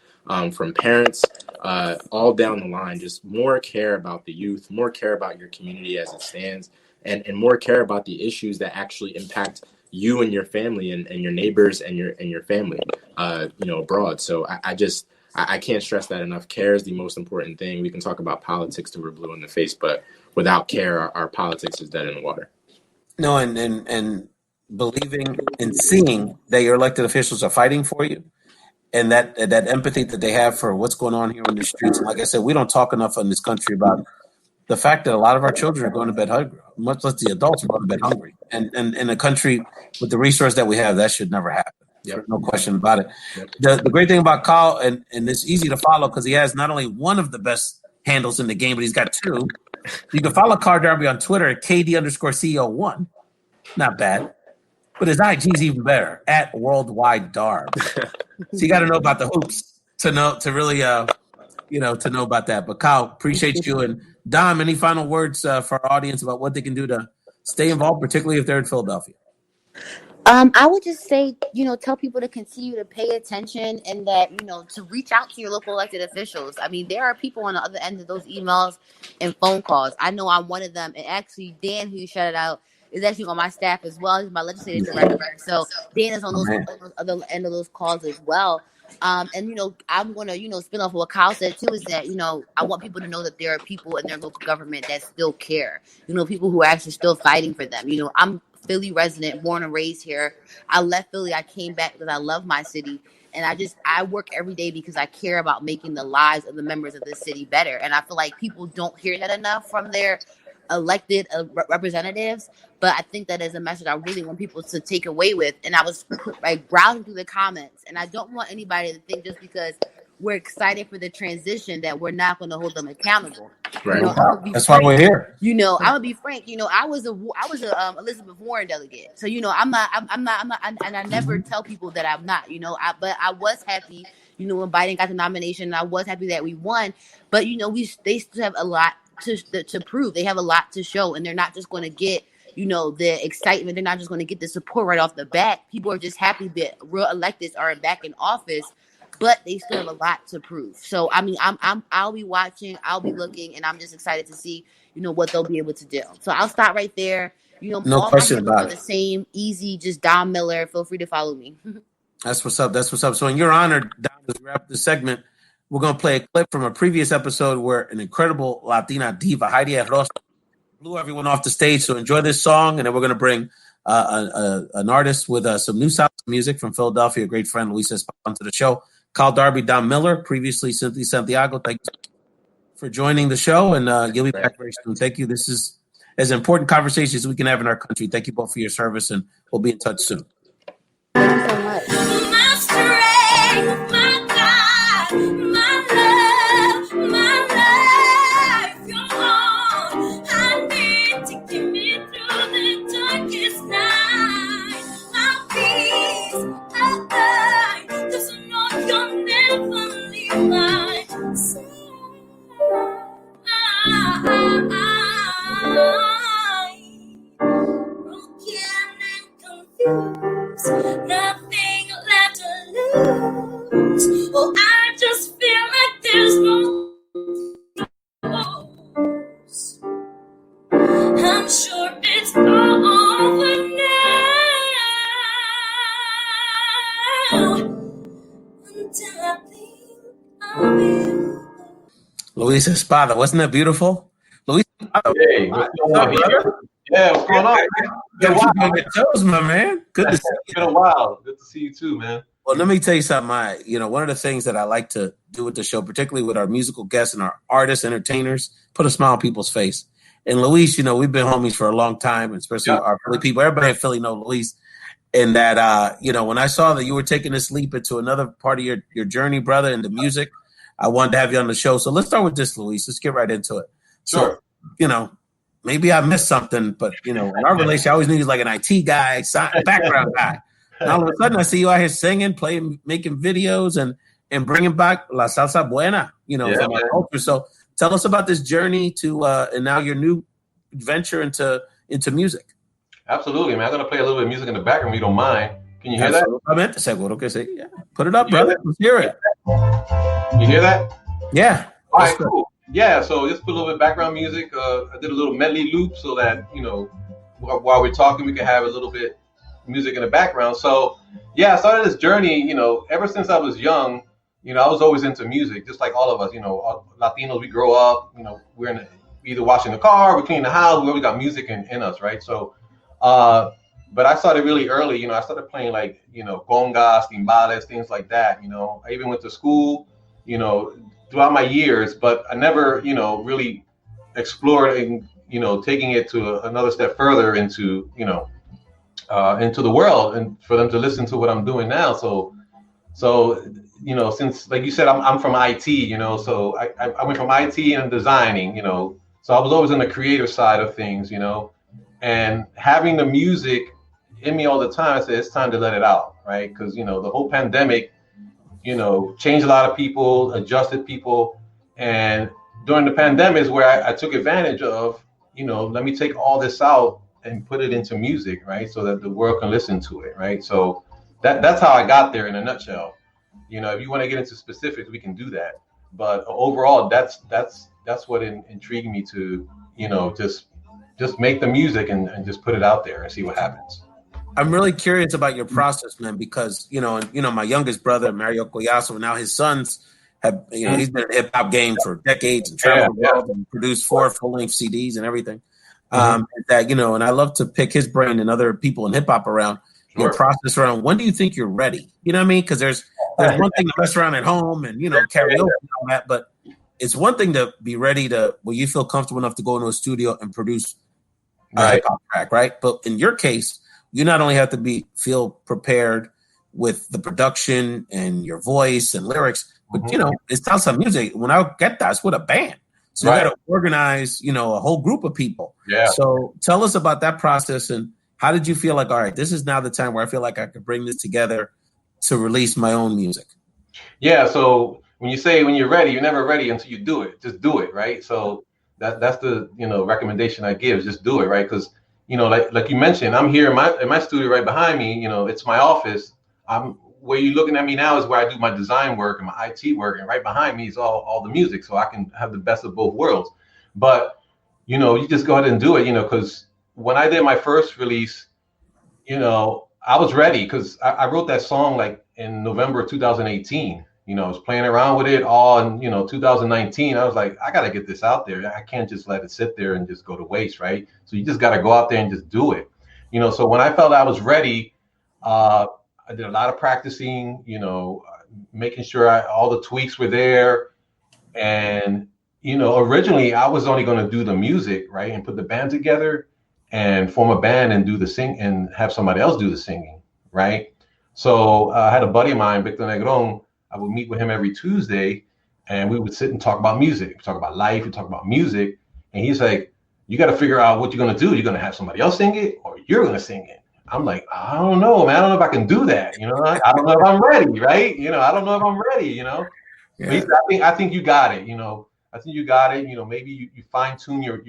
from parents, all down the line. Just more care about the youth, more care about your community as it stands, and more care about the issues that actually impact you and your family and your neighbors and your family, abroad. So I can't stress that enough. Care is the most important thing. We can talk about politics till we're blue in the face, but without care, our politics is dead in the water. No, and believing and seeing that your elected officials are fighting for you, and that empathy that they have for what's going on here on the streets. And like I said, we don't talk enough in this country about the fact that a lot of our children are going to bed hungry, much less the adults are going to bed hungry. And in a country with the resource that we have, that should never happen. Yep. No question about it. Yep. The great thing about Kyle, and it's easy to follow because he has not only one of the best handles in the game, but he's got two. You can follow Kyle Darby on Twitter at KD_CEO1. Not bad. But his IG is even better, at Worldwide Darb. So you got to know about the hoops to really know about that. But Kyle, appreciate you. And Dom, any final words for our audience about what they can do to stay involved, particularly if they're in Philadelphia? I would just say, tell people to continue to pay attention and that, to reach out to your local elected officials. I mean, there are people on the other end of those emails and phone calls. I know I'm one of them. And actually, Dan, who you shouted out, is actually on my staff as well. He's my legislative director. So Dan is on those other end of those calls as well. And I'm going to, spin off what Kyle said too, is that, I want people to know that there are people in their local government that still care, people who are actually still fighting for them. I'm Philly resident, born and raised here. I left Philly. I came back because I love my city. And I work every day because I care about making the lives of the members of this city better. And I feel like people don't hear that enough from their elected representatives. But I think that is a message I really want people to take away with. And I was browsing through the comments, and I don't want anybody to think just because we're excited for the transition that we're not going to hold them accountable. Right. That's why we're here. I'm gonna be frank. I was a Elizabeth Warren delegate, so I'm not, and I never tell people that I'm not. But I was happy. When Biden got the nomination, I was happy that we won. But they still have a lot to prove. They have a lot to show, and they're not just going to get the excitement. They're not just going to get the support right off the bat. People are just happy that real electeds are back in office, but they still have a lot to prove. So I'll be watching, I'll be looking, and I'm just excited to see what they'll be able to do. So I'll stop right there. No question about it. The same, easy, just Dom Miller. Feel free to follow me. That's what's up. So in your honor, Dom, as we wrap this segment, we're going to play a clip from a previous episode where an incredible Latina diva, Heidi Arroz, blew everyone off the stage. So enjoy this song, and then we're going to bring an artist with some new salsa music from Philadelphia, a great friend, Luisa Espada, onto the show. Kyle Darby, Dom Miller, previously Cynthia Santiago. Thank you for joining the show, and you'll be back very soon. Thank you. This is as important conversations as we can have in our country. Thank you both for your service, and we'll be in touch soon. Thank you so much. My strength, my God, my love, my life, you're all I need to get me through the darkest night. My peace, I 'cause I know you'll never leave my side. Broken and confused, nothing left to lose. Oh, I just feel like there's no close. I'm sure it's all over now. Until I think of you. Luisa Espada, wasn't that beautiful? Luisa Espada. Hey, what's going on here? Yeah, what's going on? Gotta keep on your toes, my man. Good to see you. It's been a while. Good to see you too, man. Well, let me tell you something. One of the things that I like to do with the show, particularly with our musical guests and our artists, entertainers, put a smile on people's face. And Luis, we've been homies for a long time, especially our Philly people. Everybody in Philly know Luis. And that, when I saw that you were taking this leap into another part of your journey, brother, into music, I wanted to have you on the show. So let's start with this, Luis. Let's get right into it. Sure. So, maybe I missed something, but, in our relationship, I always knew he was like an IT guy, background guy. And all of a sudden, I see you out here singing, playing, making videos, and bringing back La Salsa Buena, from our culture. So tell us about this journey to and now your new venture into music. Absolutely, man. I'm gonna play a little bit of music in the background if you don't mind. Can you hear that? Absolutamente, seguro que sí. Yeah. Put it up, brother. Let's hear it. You hear that? Yeah. All right, cool. Yeah, so just put a little bit of background music. I did a little medley loop so that, while we're talking, we can have a little bit music in the background. So, yeah, I started this journey, ever since I was young. I was always into music, just like all of us. Latinos, we grow up, we're either washing the car, we're cleaning the house, we always got music in us, right? So, but I started really early. I started playing like, congas, timbales, things like that. I even went to school, throughout my years, but I never, really explored and, taking it to another step further into the world and for them to listen to what I'm doing now. So, since, like you said, I'm from IT, so I went from IT and designing, so I was always on the creative side of things, and having the music in me all the time, I said, it's time to let it out, right? Because, the whole pandemic, changed a lot of people, adjusted people. And during the pandemic is where I took advantage of, let me take all this out and put it into music, right? So that the world can listen to it, right? So that's how I got there in a nutshell. If you want to get into specifics, we can do that. But overall, that's what intrigued me to, just make the music and just put it out there and see what happens. I'm really curious about your process, man, because, my youngest brother, Mario Collazo, now his sons have, he's been in the hip hop game for decades and traveled the world and produced 4 full-length CDs and everything. And I love to pick his brain and other people in hip hop around your process around when do you think you're ready? You know what I mean? Because there's one thing to mess around at home and, karaoke and all that, but it's one thing to be ready to where you feel comfortable enough to go into a studio and produce a hip hop track, right? But in your case, you not only have to feel prepared with the production and your voice and lyrics, but it's salsa music. When I get that, it's with a band. So you got to organize, a whole group of people. Yeah. So tell us about that process and how did you feel like, all right, this is now the time where I feel like I could bring this together to release my own music? Yeah. So when you say when you're ready, you're never ready until you do it. Just do it, right? So that's the recommendation I give. Just do it, right? Because like you mentioned, I'm here in my studio right behind me. It's my office. Where you're looking at me now is where I do my design work and my IT work, and right behind me is all the music, so I can have the best of both worlds. But you just go ahead and do it, because when I did my first release, I was ready because I wrote that song like in November of 2018. I was playing around with it all in 2019. I was like, I gotta get this out there. I can't just let it sit there and just go to waste, right? So you just gotta go out there and just do it. So when I felt I was ready, I did a lot of practicing, making sure all the tweaks were there. And, originally I was only going to do the music, right? And put the band together and form a band and do the sing and have somebody else do the singing, right? So I had a buddy of mine, Victor Negron. I would meet with him every Tuesday and we would sit and talk about music, talk about life, we talk about music. And he's like, you got to figure out what you're going to do. You're going to have somebody else sing it or you're going to sing it. I'm like, I don't know, man. I don't know if I can do that. I don't know if I'm ready, right? I don't know if I'm ready, Yeah. I think you got it. I think you got it. Maybe you fine tune your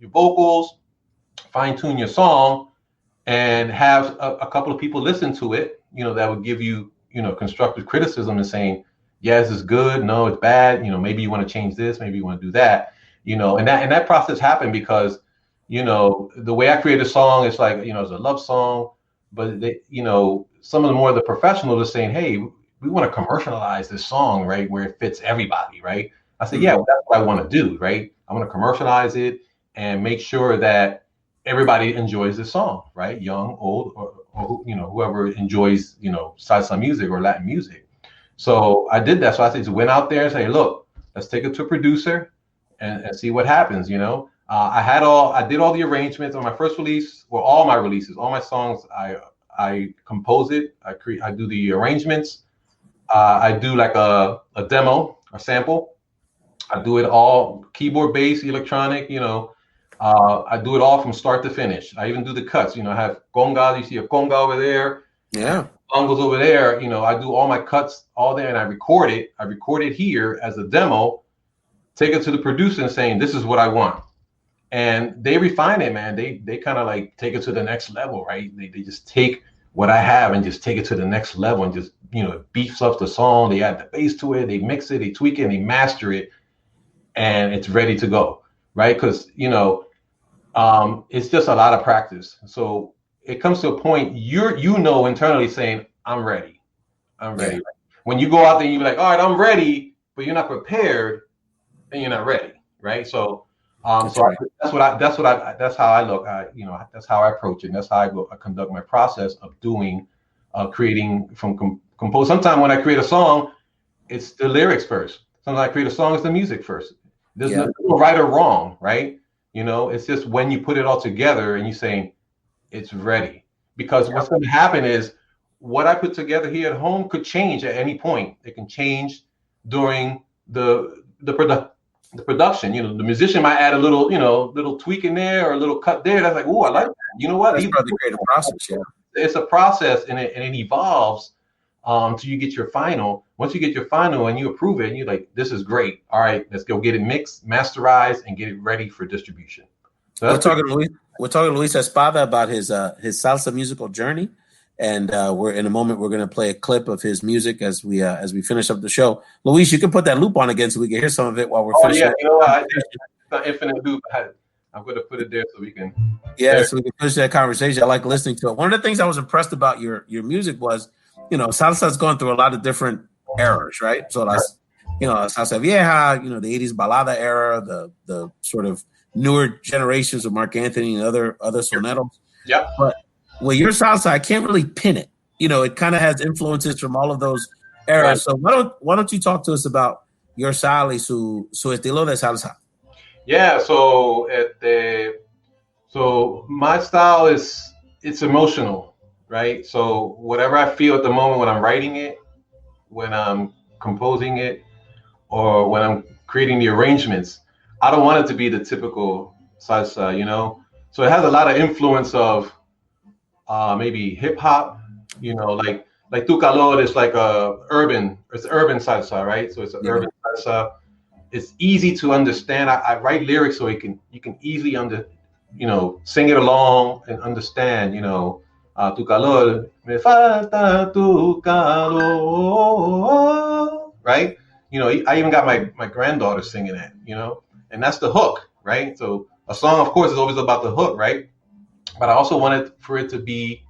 vocals, fine tune your song, and have a couple of people listen to it. That would give you, constructive criticism and saying, yes, it's good. No, it's bad. Maybe you want to change this. Maybe you want to do that. And that process happened because. The way I create a song, it's like, it's a love song, but they, some of the professionals are saying, hey, we want to commercialize this song, right? Where it fits everybody, right? I said, yeah, well, that's what I want to do, right? I want to commercialize it and make sure that everybody enjoys the song, right? Young, old, or whoever enjoys, salsa music or Latin music. So I did that. So I just went out there and say, look, let's take it to a producer and see what happens, I did all the arrangements on my first release, or all my releases, all my songs. I compose it. I do the arrangements. I do like a demo, a sample. I do it all keyboard, bass, electronic. I do it all from start to finish. I even do the cuts. I have congas. You see a conga over there. Yeah. Bongos over there. I do all my cuts all there, and I record it. I record it here as a demo. Take it to the producer and saying, "This is what I want." and they refine it, man. They kind of like take it to the next level, right? They just take what I have and just take it to the next level and just, it beefs up the song. They add the bass to it, they mix it, they tweak it, and they master it, and it's ready to go, right? Because it's just a lot of practice. So it comes to a point internally saying, I'm ready. Yeah. When you go out there and you're like, all right, I'm ready, but you're not prepared, then you're not ready, right? So that's how I look. That's how I approach it. And that's how I conduct my process of creating from compose. Sometimes when I create a song, it's the lyrics first. Sometimes I create a song, it's the music first. There's no right or wrong, right? It's just when you put it all together and you're saying it's ready. Because what's going to happen is what I put together here at home could change at any point. It can change during the production. The musician might add a little tweak in there or a little cut there. That's like, oh, I like that. You know what? That's part of the creative process. Yeah, it's a process, and it evolves till you get your final. Once you get your final and you approve it, and you're like, this is great. All right, let's go get it mixed, masterized, and get it ready for distribution. So we're talking to Luis Espada about his salsa musical journey. And we're in a moment. We're going to play a clip of his music as we finish up the show. Luis, you can put that loop on again so we can hear some of it while we're finishing. Yeah, it's an infinite loop. I'm going to put it there so we can. Yeah, so we can finish that conversation. I like listening to it. One of the things I was impressed about your music was, salsa's going through a lot of different eras, right? So that's, salsa vieja, the '80s balada era, the sort of newer generations of Mark Anthony and other soneros. Yeah, but. Well, your salsa, I can't really pin it. It kind of has influences from all of those eras. Right. So why don't you talk to us about your sal y su estilo de salsa? Yeah, so my style it's emotional, right? So whatever I feel at the moment when I'm writing it, when I'm composing it, or when I'm creating the arrangements, I don't want it to be the typical salsa, So it has a lot of influence of maybe hip hop, like Tu Calor is like it's urban salsa, right? So it's an urban salsa. It's easy to understand. I write lyrics so you can easily sing it along and understand, Tu Calor, me falta tu calor, right? I even got my granddaughter singing that, and that's the hook, right? So a song, of course, is always about the hook, right? But I also wanted for it to be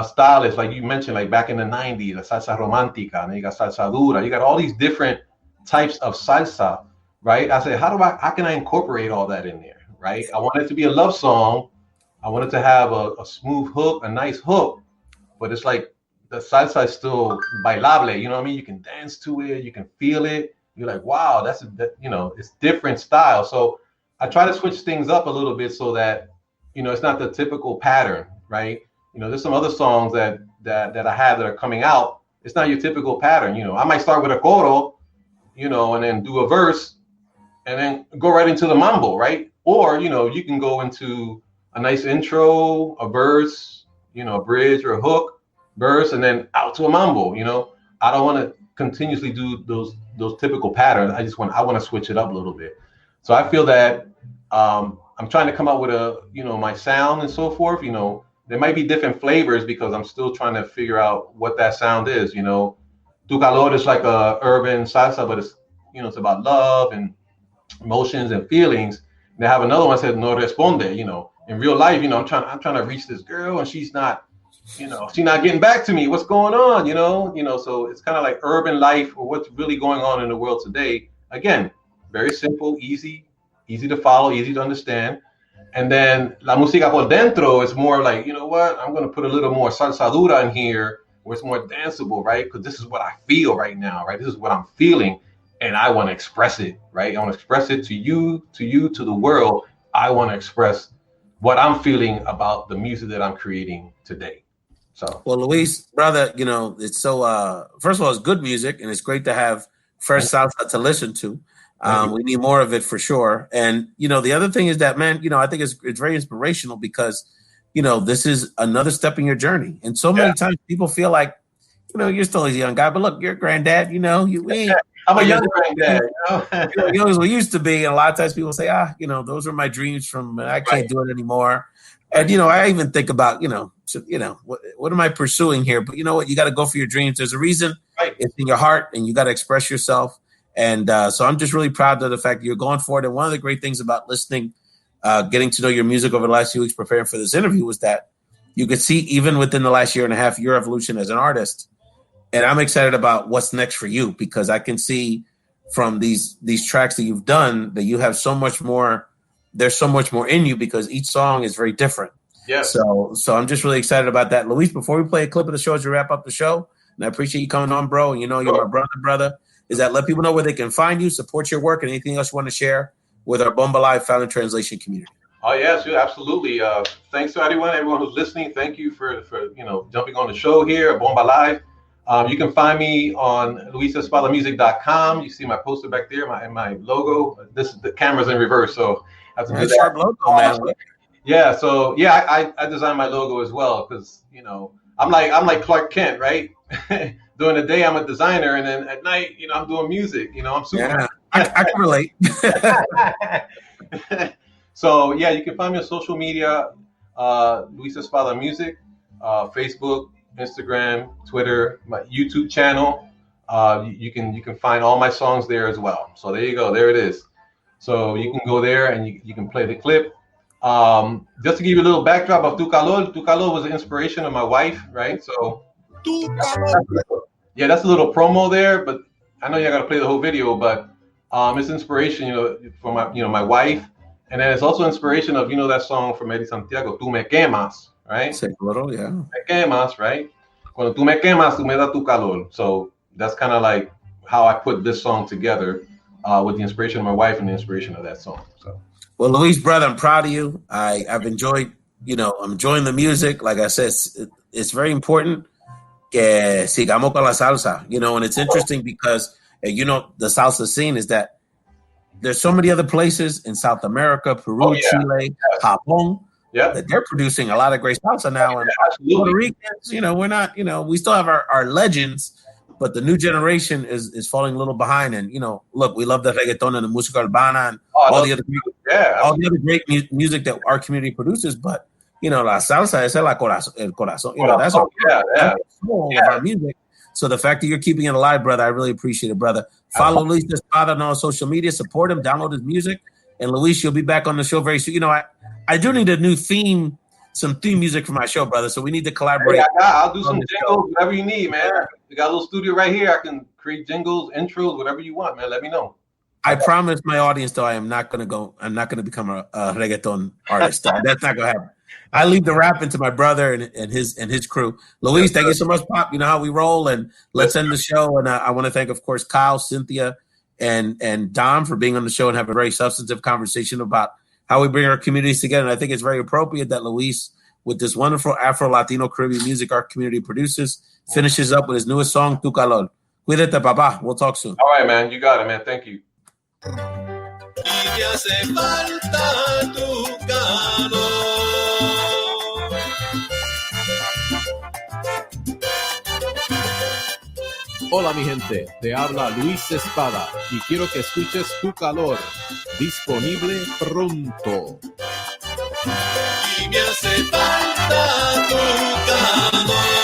stylish, like you mentioned, like back in the 90s, the salsa romantica, and you got salsa dura, you got all these different types of salsa, right? I said, how can I incorporate all that in there, right? I want it to be a love song. I want it to have a smooth hook, a nice hook, but it's like the salsa is still bailable, you know what I mean? You can dance to it, you can feel it. You're like, wow, it's different style. So I try to switch things up a little bit so that it's not the typical pattern, right? There's some other songs that I have that are coming out. It's not your typical pattern. I might start with a coro, and then do a verse, and then go right into the mambo, right? Or you can go into a nice intro, a verse, a bridge or a hook, verse, and then out to a mambo. I don't want to continuously do those typical patterns. I want to switch it up a little bit. So I feel that. I'm trying to come up with my sound and so forth. There might be different flavors because I'm still trying to figure out what that sound is. Tu Calor is like a urban salsa, but it's about love and emotions and feelings. They have another one that says No Responde. In real life, I'm trying to reach this girl and she's not getting back to me. What's going on? So it's kind of like urban life or what's really going on in the world today. Again, very simple, easy to follow, easy to understand. And then La Música por Dentro is more like, I'm going to put a little more salsa dura in here where it's more danceable, right? Because this is what I feel right now, right? This is what I'm feeling. And I want to express it, right? I want to express it to you, to the world. I want to express what I'm feeling about the music that I'm creating today. So, well, Luis, brother, it's so, first of all, it's good music and it's great to have fresh salsa to listen to. We need more of it for sure. And, the other thing is that, man, I think it's very inspirational because, this is another step in your journey. And so many times people feel like, you're still a young guy, but look, you're a granddad, we I'm a young granddad, young as we used to be. And a lot of times people say, those are my dreams from, I can't do it anymore. And, I even think about, what am I pursuing here? But you know what? You got to go for your dreams. There's a reason. Right. It's in your heart, and you got to express yourself. And so I'm just really proud of the fact that you're going for it. And one of the great things about listening, getting to know your music over the last few weeks, preparing for this interview, was that you could see even within the last year and a half, your evolution as an artist. And I'm excited about what's next for you, because I can see from these tracks that you've done that you have so much more. There's so much more in you, because each song is very different. Yeah. So I'm just really excited about that. Luis, before we play a clip of the show as we wrap up the show, and I appreciate you coming on, bro, and you're my brother, is that let people know where they can find you, support your work, and anything else you want to share with our Bomba Live Found in Translation community. Oh, yes, absolutely. Thanks to everyone who's listening. Thank you for jumping on the show here at Bomba Live. You can find me on luisespadamusic.com. You see my poster back there, my logo. The camera's in reverse, so I have to do that. Sharp logo, man. Yeah, so I designed my logo as well, because I'm like Clark Kent, right? During the day I'm a designer, and then at night I'm doing music. I'm super. Yeah, I can relate. So you can find me on social media, Luis Espada Music, Facebook, Instagram, Twitter, my YouTube channel. You can find all my songs there as well. So there you go, there it is. So you can go there and you can play the clip. Just to give you a little backdrop of Tu Calor was the inspiration of my wife, right? So that's a little promo there, but I know you got to play the whole video, but it's inspiration, for my wife. And then it's also inspiration of, that song from Eddie Santiago, Tú me quemas, right? Say a little, yeah. Me quemas, right? Cuando tú me quemas, tú me das tu calor. So that's kind of like how I put this song together, with the inspiration of my wife and the inspiration of that song. So. Well, Luis, brother, I'm proud of you. I've enjoyed, I'm enjoying the music. Like I said, it's very important que sigamos con la salsa, and it's interesting because, the salsa scene is that there's so many other places in South America, Peru, Chile, Japón, that they're producing a lot of great salsa now. And Puerto Ricans, we're not, we still have our legends, but the new generation is falling a little behind. And, look, we love the reggaeton and the música urbana and all the other great music that our community produces. But, la salsa es el corazón. That's the soul of our music. So the fact that you're keeping it alive, brother, I really appreciate it, brother. Follow Luis Espada on social media, support him, download his music. And Luis, you'll be back on the show very soon. I do need a new theme, some theme music for my show, brother. So we need to collaborate. Hey, I'll do some jingles, whatever you need, man. We got a little studio right here. I can create jingles, intros, whatever you want, man. Let me know. I promise my audience, though, I'm not going to become a reggaeton artist. That's not going to happen. I leave the rapping to my brother and his crew. Luis, thank you so much, Pop. You know how we roll, and let's end the show. And I want to thank, of course, Kyle, Cynthia, and Dom for being on the show and have a very substantive conversation about how we bring our communities together. And I think it's very appropriate that Luis, with this wonderful Afro-Latino Caribbean music our community produces, finishes up with his newest song, Tu Calor. Cuídate, papá. We'll talk soon. All right, man. You got it, man. Thank you. Y me hace falta tu calor. Hola mi gente, te habla Luis Espada y quiero que escuches Tu Calor, disponible pronto. Y me hace falta tu calor.